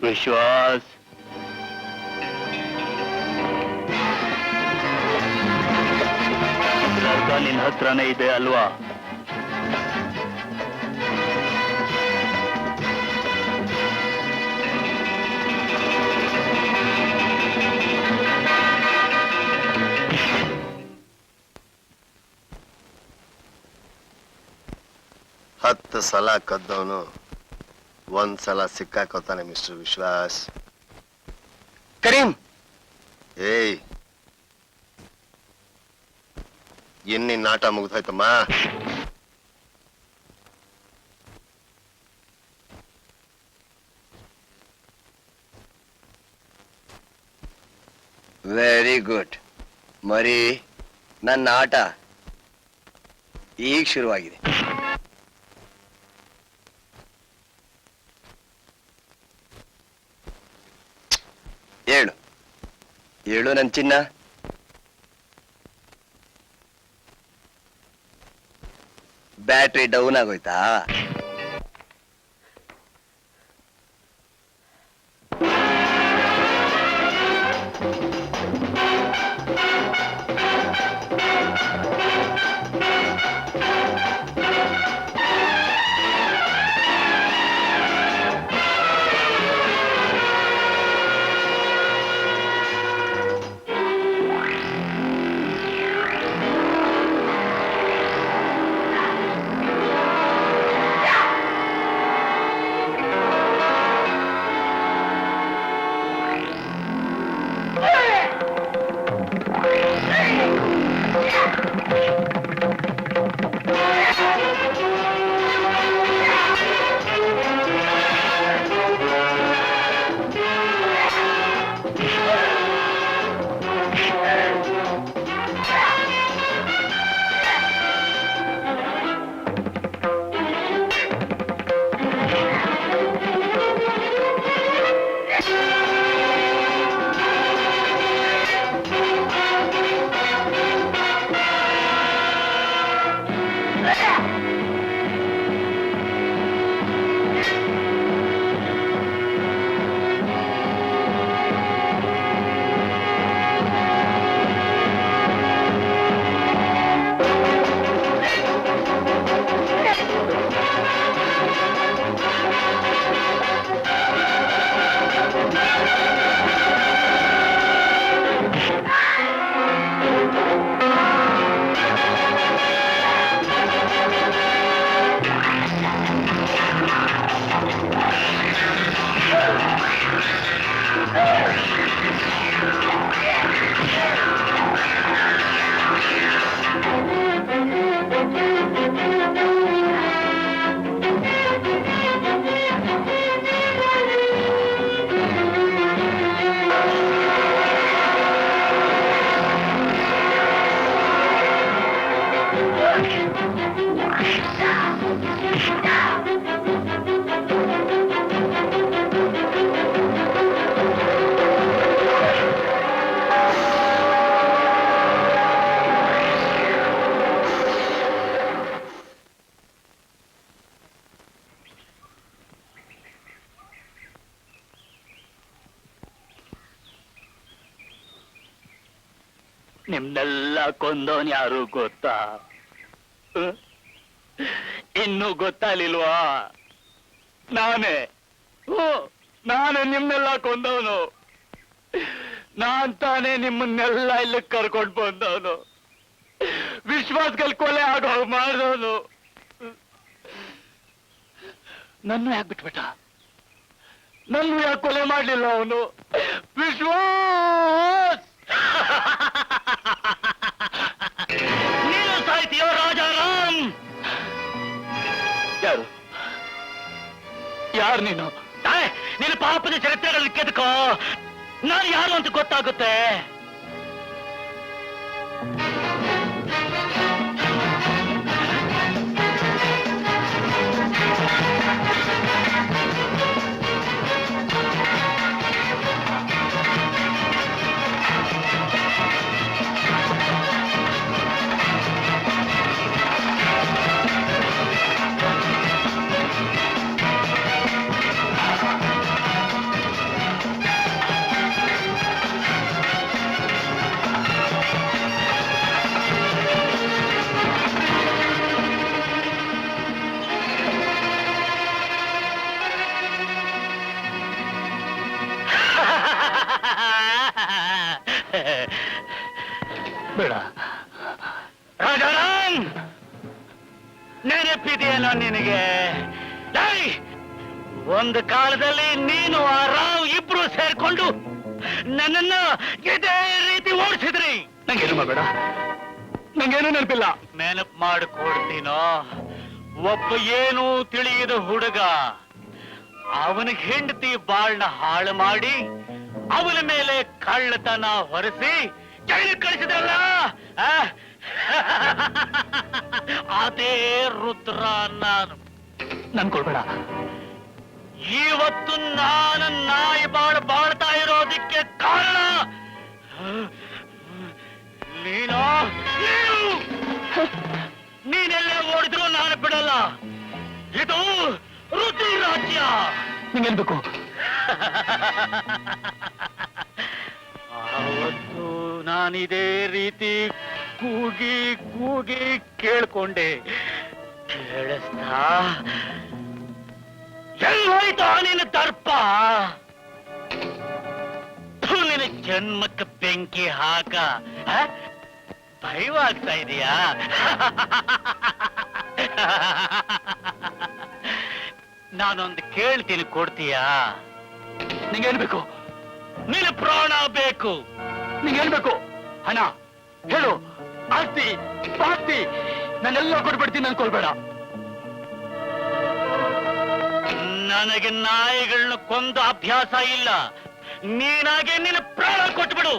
ವಿಶ್ವಾಸ್, ನರ್ಕ ನಿನ್ನ ಹತ್ರನೇ ಇದೆ ಅಲ್ವಾ? ಹತ್ತು ಸಲ ಕದ್ದವನು ಒಂದ್ಸಲ ಸಿಕ್ಕಾಕೋತಾನೆ ಮಿಸ್ಟರ್ ವಿಶ್ವಾಸ್. ಕರೀಂ, ಏಯ್, ಇನ್ನಿನ್ ಆಟ ಮುಗ್ದೋಯ್ತಮ್ಮ. ವೆರಿ ಗುಡ್ ಮರಿ, ನನ್ನ ಆಟ ಈಗ ಶುರುವಾಗಿದೆ. ಏಳು ಏಳು ನನ್ ಚಿನ್ನ. Battery down ಆಗೋಯ್ತಾ? ನಿಮ್ನೆಲ್ಲ ಕೊಂದವನ್ ಯಾರು ಗೊತ್ತಾ? ಇನ್ನೂ ಗೊತ್ತಾಗ್ಲಿಲ್ವಾ? ನಾನೇ ನಾನೇ ನಿಮ್ನೆಲ್ಲ ಕೊಂದವನು. ನಾನ್ ತಾನೇ ನಿಮ್ಮನ್ನೆಲ್ಲ ಇಲ್ಲಿ ಕರ್ಕೊಂಡು ಬಂದವನು. ವಿಶ್ವಾಸಗಳ ಕೊಲೆ ಆಗೋ ಮಾಡಿದವನು. ನನ್ನ ಯಾಕೆ ಬಿಟ್ಬಿಟ್ಟ? ನನ್ನ ಯಾಕೆ ಕೊಲೆ ಮಾಡ್ಲಿಲ್ಲ ಅವನು? ವಿಶ್ವಾಸ್ ನೀನು ಸಾಯ್ತೀಯೋ ರಾಜಾರಾಮ್? ಯಾರು ನೀನು? ನಿನ್ನ ಪಾಪದ ಚರಿತ್ರೆಗಳಲ್ಲಿ ಕೆದಕೋ, ನಾನು ಯಾರು ಅಂತ ಗೊತ್ತಾಗುತ್ತೆ. ಬೇಡ ರಾಜಾರಾಮ್, ನೆನಪಿದೆಯೇನೋ ನಿನಗೆ? ಒಂದು ಕಾಲದಲ್ಲಿ ನೀನು ಆ ರಾವ್ ಇಬ್ರು ಸೇರ್ಕೊಂಡು ನನ್ನನ್ನ ಇದೇ ರೀತಿ ಓಡಿಸಿದ್ರಿ. ನಂಗೇನು ಮಾಡಬೇಡ, ನಂಗೇನು ನೆನಪಿಲ್ಲ. ನೆನಪು ಮಾಡಿಕೊಡ್ತೀನೋ. ಒಬ್ಬ ಏನೂ ತಿಳಿಯದ ಹುಡುಗ ಅವನ ಹೆಂಡತಿ ಬಾಳ್ನ ಹಾಳು ಮಾಡಿ ಅವನ ಮೇಲೆ ಕಳ್ಳತನ ಹೊರಿಸಿ ಜೈಲಿಗೆ ಕಳಿಸಿದ್ರಲ್ಲ, ಅದೇ ರುದ್ರ ನಾನು. ನನ್ಕೊಳ್ಬೇಡ. ಇವತ್ತು ನಾನು ನಾಯಿ ಬಾಳ್ತಾ ಇರೋದಕ್ಕೆ ಕಾರಣ ನೀನೆಲ್ಲೇ ಓಡಿದ್ರು ನಾನು ಬಿಡಲ್ಲ. ಇದು ರುದ್ರ ರಾಜ್ಯ. ನಿಂಗೆನ್ಬೇಕು? ಆವತ್ತು ನಾನಿದೇ ರೀತಿ ಕೂಗಿ ಕೂಗಿ ಕೇಳ್ಕೊಂಡೆ. ಕೇಳಿಸ್ತಾ ಎಲ್ಲೋಯ್ತಾ ನಿನ್ನ ದರ್ಪ? ನಿನ್ನ ಜನ್ಮಕ್ಕೆ ಬೆಂಕಿ ಹಾಕ. ಭಯವಾಗ್ತಾ ಇದೆಯಾ? ನಾನೊಂದು ಕೇಳ್ತೀನಿ, ಕೊಡ್ತೀಯಾ? ನಿಂಗೇನ್ ಬೇಕು? ನಿನ್ನ ಪ್ರಾಣ ಬೇಕು. ನಿಂಗೇನ್ ಬೇಕು? ಹಣ ಹೇಳು, ಆಸ್ತಿ ಪಾಸ್ತಿ ನಾನೆಲ್ಲ ಕೊಟ್ಬಿಡ್ತೀನಿ, ಅನ್ಕೊಳ್ಬೇಡ. ನನಗೆ ನಾಯಿಗಳನ್ನ ಕೊಂದು ಅಭ್ಯಾಸ ಇಲ್ಲ. ನೀನಾಗೆ ನಿನ್ನ ಪ್ರಾಣ ಕೊಟ್ಬಿಡು.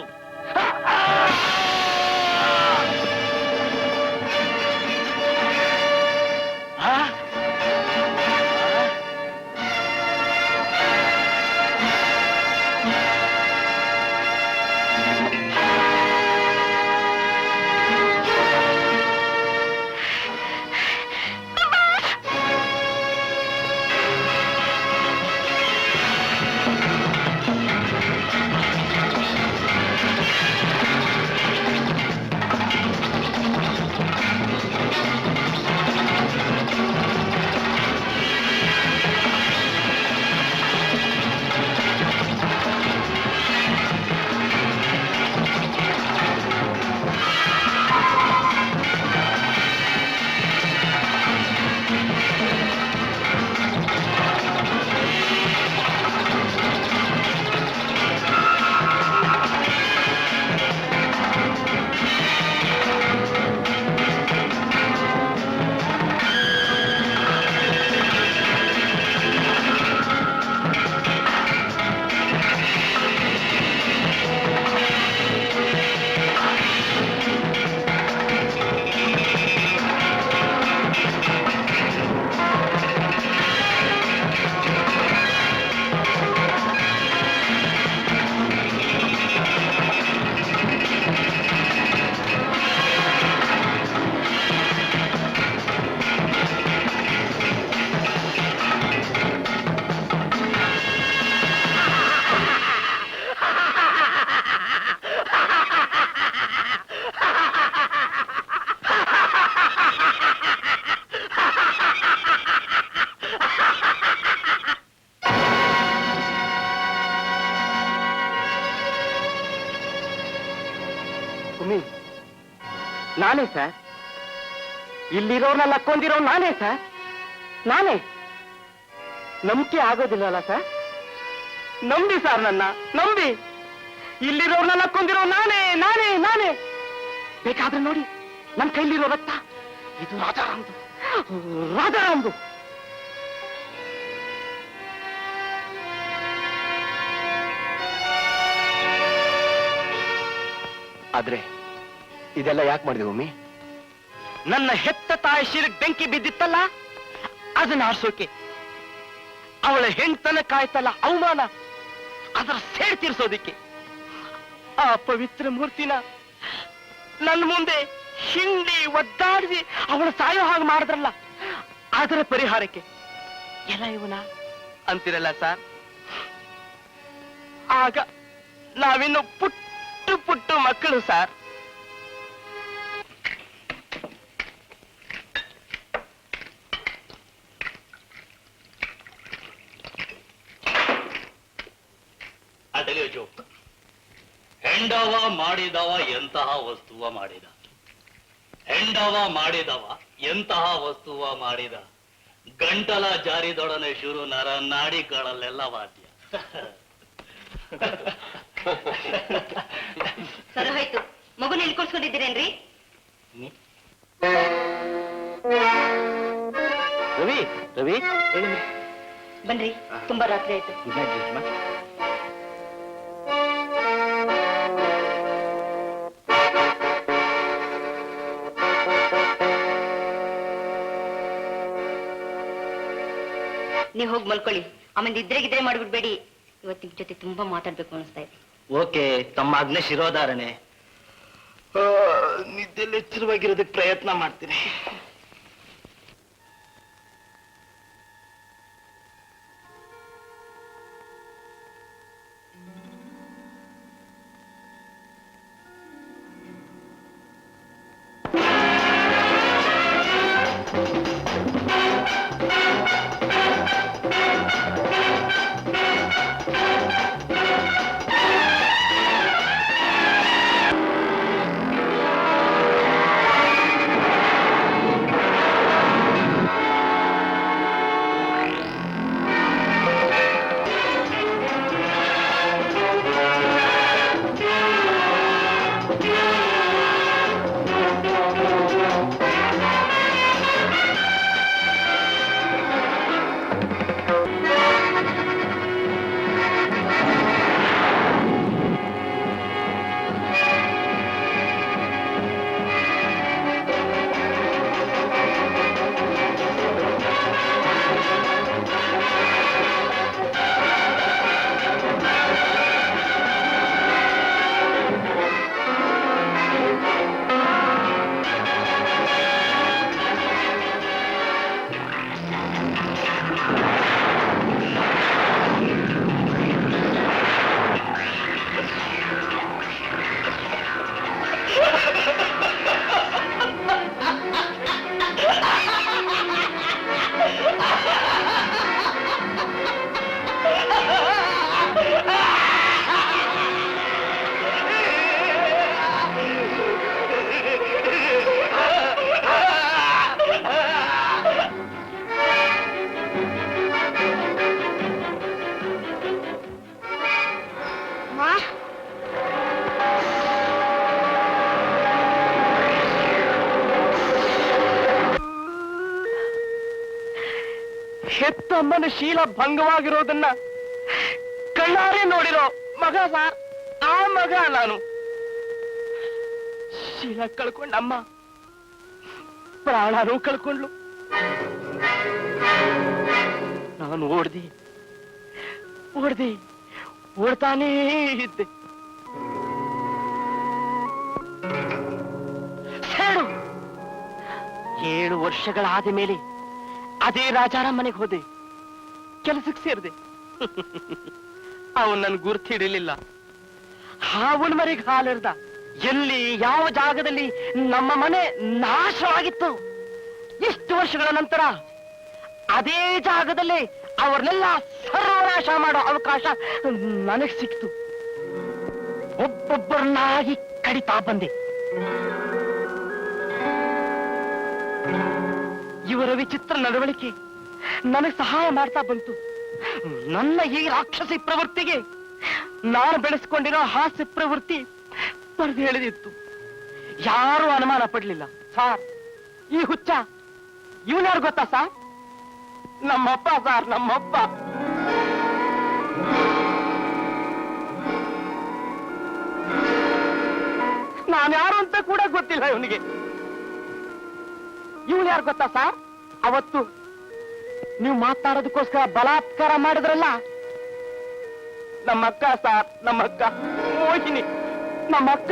ನಾನೇ ಸರ್, ಇಲ್ಲಿರೋರ್ನೆಲ್ಲ ಕೊಂದಿರೋ ನಾನೇ ಸರ್, ನಾನೇ. ನಂಬಿಕೆ ಆಗೋದಿಲ್ಲಲ್ಲ ಸರ್? ನಂಬಿ ಸರ್, ನನ್ನ ನಂಬಿ. ಇಲ್ಲಿರೋರ್ನೆಲ್ಲ ಕೊಂದಿರೋ ನಾನೇ ನಾನೇ ನಾನೇ. ಬೇಕಾದ್ರೆ ನೋಡಿ ನನ್ನ ಕೈಲಿರೋ ರಕ್ತ, ಇದು ರಾಜಾರಾಮ್ದು, ರಾಜಾರಾಮ್ದು. ಆದ್ರೆ ಇದೆಲ್ಲ ಯಾಕೆ ಮಾಡಿದೆ ಒಮ್ಮಿ? ನನ್ನ ಹೆತ್ತ ತಾಯಿ ಶಿರಕ್ ಬೆಂಕಿ ಬಿದ್ದಿತ್ತಲ್ಲ, ಅದನ್ನ ಆರಿಸೋಕೆ. ಅವಳ ಹೆಣ್ತನ ಕಾಯ್ತಲ್ಲ ಅವಮಾನ, ಅದರ ಸೇಡ್ ತೀರ್ಸೋದಿಕ್ಕೆ. ಆ ಪವಿತ್ರ ಮೂರ್ತಿನ ನನ್ನ ಮುಂದೆ ಹಿಂಡಿ ಒದ್ದಾಡಿಸಿ ಅವಳ ಸಾಯೋ ಹಾಗೆ ಮಾಡಿದ್ರಲ್ಲ, ಅದರ ಪರಿಹಾರಕ್ಕೆ ಎಲ್ಲ ಇವನ ಅಂತಿರಲ್ಲ ಸರ್. ಆಗ ನಾವಿನ್ನು ಪುಟ್ಟು ಪುಟ್ಟು ಮಕ್ಕಳು ಸರ್. ಅಟಲಿಯೋ ಜೋಕ್. ಹೆಂಡವ ಮಾಡಿದವ ಎಂತಹ ವಸ್ತುವ ಮಾಡಿದ, ಹೆಂಡವ ಮಾಡಿದವ ಎಂತಹ ವಸ್ತುವ ಮಾಡಿದ, ಗಂಟಲ ಜಾರಿದೊಡನೆ ಶುರು ನರ ನಾಡಿಗಳಲ್ಲೆಲ್ಲ ವಾದ್ಯ. ಸರಿ ಹೋಯ್ತು. ಮಗುನ ಇಳ್ಕೊಳ್ಸ್ಕೊಂಡಿದ್ದೀರೇನ್ರಿ? ರವಿ ರವಿ ಬನ್ರಿ, ತುಂಬಾ ರಾತ್ರಿ ಆಯ್ತು. ನೀವು ಹೋಗಿ ಮಲ್ಕೊಳ್ಳಿ. ಆಮೇಲೆ ಇದ್ರೆ ಮಾಡ್ಬಿಡ್ಬೇಡಿ. ಇವತ್ತು ನಿಮ್ ಜೊತೆ ತುಂಬಾ ಮಾತಾಡ್ಬೇಕು ಅನಿಸ್ತಾ ಇದೆ. ಓಕೆ, ತಮ್ಮ ಆಜ್ಞೆ ಶಿರೋಧಾರಣೆ. ನಿದ್ದೆಲ್ಲಿ ಎಚ್ಚರವಾಗಿರೋದಕ್ಕೆ ಪ್ರಯತ್ನ ಮಾಡ್ತೀನಿ. ಹೆತ್ತಮ್ಮನ ಶೀಲ ಭಂಗವಾಗಿರೋದನ್ನ ಕಣ್ಣಾರೆ ನೋಡಿರೋ ಮಗ ಸಾರ್, ಆ ಮಗ ನಾನು. ಶೀಲ ಕಳ್ಕೊಂಡಮ್ಮ ಪ್ರಾಣನೂ ಕಳ್ಕೊಂಡ್ಲು. ನಾನು ಓಡ್ತಾನೇ ಇದ್ದೆ. ಹೇಳು, 7 ವರ್ಷಗಳಾದ ಮೇಲೆ ಅದೇ ರಾಜಾರಾಮ್ ಮನೆಗೆ ಹೋದೆ, ಕೆಲಸಕ್ಕೆ ಸೇರಿದೆ. ಅವನ್ ನನ್ ಗುರ್ತಿಡಿಲಿಲ್ಲ. ಹಾವನ್ ಮನೆಗೆ ಹಾಲೆರ್ದ. ಎಲ್ಲಿ ಯಾವ ಜಾಗದಲ್ಲಿ ನಮ್ಮ ಮನೆ ನಾಶವಾಗಿತ್ತು, ಇಷ್ಟು ವರ್ಷಗಳ ನಂತರ ಅದೇ ಜಾಗದಲ್ಲಿ ಅವ್ರನ್ನೆಲ್ಲ ಸರ್ವನಾಶ ಮಾಡೋ ಅವಕಾಶ ನನಗೆ ಸಿಕ್ತು. ಒಬ್ಬೊಬ್ಬರನ್ನಾಗಿ ಕಡಿತಾ ಬಂದೆ. ಇವರ ವಿಚಿತ್ರ ನಡವಳಿಕೆ ನನಗೆ ಸಹಾಯ ಮಾಡ್ತಾ ಬಂತು. ನನ್ನ ಈ ರಾಕ್ಷಸಿ ಪ್ರವೃತ್ತಿಗೆ ನಾನು ಬೆಳೆಸ್ಕೊಂಡಿರೋ ಹಾಸ್ಯ ಪ್ರವೃತ್ತಿ ಬರೆದು ಹೇಳಿದಿತ್ತು. ಯಾರೂ ಅನುಮಾನ ಪಡ್ಲಿಲ್ಲ. ಸಾರ್, ಈ ಹುಚ್ಚ ಇವನ್ಯಾರು ಗೊತ್ತಾ ಸಾರ್? ನಮ್ಮಪ್ಪ ಸಾರ್, ನಮ್ಮಪ್ಪ. ನಾನ್ಯಾರು ಅಂತ ಕೂಡ ಗೊತ್ತಿಲ್ಲ ಇವನಿಗೆ. ಇವನು ಯಾರು ಗೊತ್ತಾ ಸಾರ್? ಅವತ್ತು ನೀವು ಮಾತಾಡೋದಕ್ಕೋಸ್ಕರ ಬಲಾತ್ಕಾರ ಮಾಡಿದ್ರಲ್ಲ, ನಮ್ಮಕ್ಕ ಸಾರ್, ನಮ್ಮಕ್ಕ ಮೋಹಿನಿ. ನಮ್ಮಕ್ಕ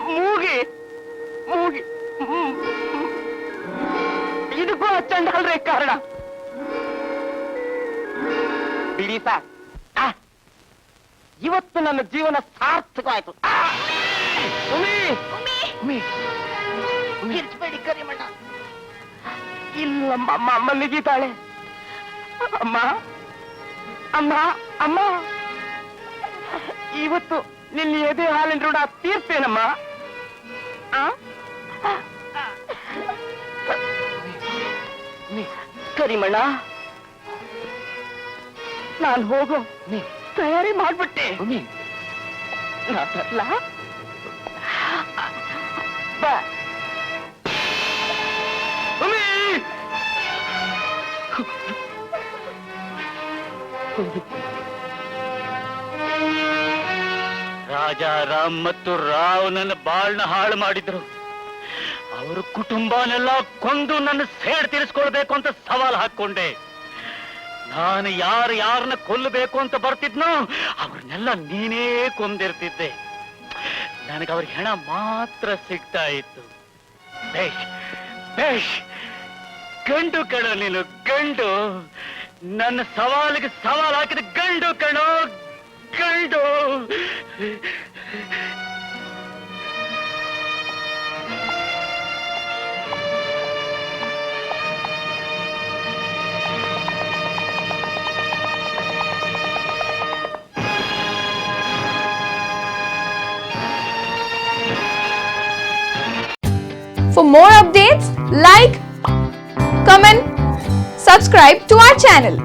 ಮೂಗಿ ಮೂಗಿ ಇದಕ್ಕೂ ಚಂಡಾಲ್ರೇ ಕಾರಣ. ಬಿಡಿ ಸಾರ್, ಇವತ್ತು ನನ್ನ ಜೀವನ ಸಾರ್ಥಕವಾಯ್ತು. ಕಿರ್ಚ್ಬೇಡಿ ಕರಿಮಣ್ಣ. ಇಲ್ಲಮ್ಮ, ಅಮ್ಮ ಮಲಗಿದ್ದಾಳೆ. ಅಮ್ಮ ಅಮ್ಮ ಅಮ್ಮ, ಇವತ್ತು ನಿನ್ನ ಎದೆ ಹಾಲಿನ ಋಣ ತೀರ್ತೇನಮ್ಮ. ಕರಿಮಣ್ಣ, ನಾನು ಹೋಗೋ ತಯಾರಿ ಮಾಡ್ಬಿಟ್ಟೆ. ನಾ ತರ್ಲಾ? ಬಾ. ರಾಜಾರಾಮ್ ಮತ್ತು ರಾವ್ ನನ್ನ ಬಾಳ್ನ ಹಾಳು ಮಾಡಿದ್ರು. ಅವ್ರ ಕುಟುಂಬನೆಲ್ಲ ಕೊಂದು ನನ್ನ ಸೇಡ್ ತೀರಿಸ್ಕೊಳ್ಬೇಕು ಅಂತ ಸವಾಲ್ ಹಾಕೊಂಡೆ. ನಾನು ಯಾರನ್ನ ಕೊಲ್ಲಬೇಕು ಅಂತ ಬರ್ತಿದ್ನೋ ಅವ್ರನ್ನೆಲ್ಲ ನೀನೇ ಕೊಂದಿರ್ತಿದ್ದೆ. ನನಗೆ ಅವ್ರ ಹೆಣ ಮಾತ್ರ ಸಿಗ್ತಾ ಇತ್ತು. ಬೇಷ್ ಬೇಷ್, ಗಂಡು ಕಣೋ ನೀನು, ಗಂಡು. ನನ್ನ ಸವಾಲಿಗೆ ಸವಾಲ್ ಹಾಕಿದ ಗಂಡು ಕಣೋ, ಗಂಡು. For more updates, like, comment, subscribe to our channel.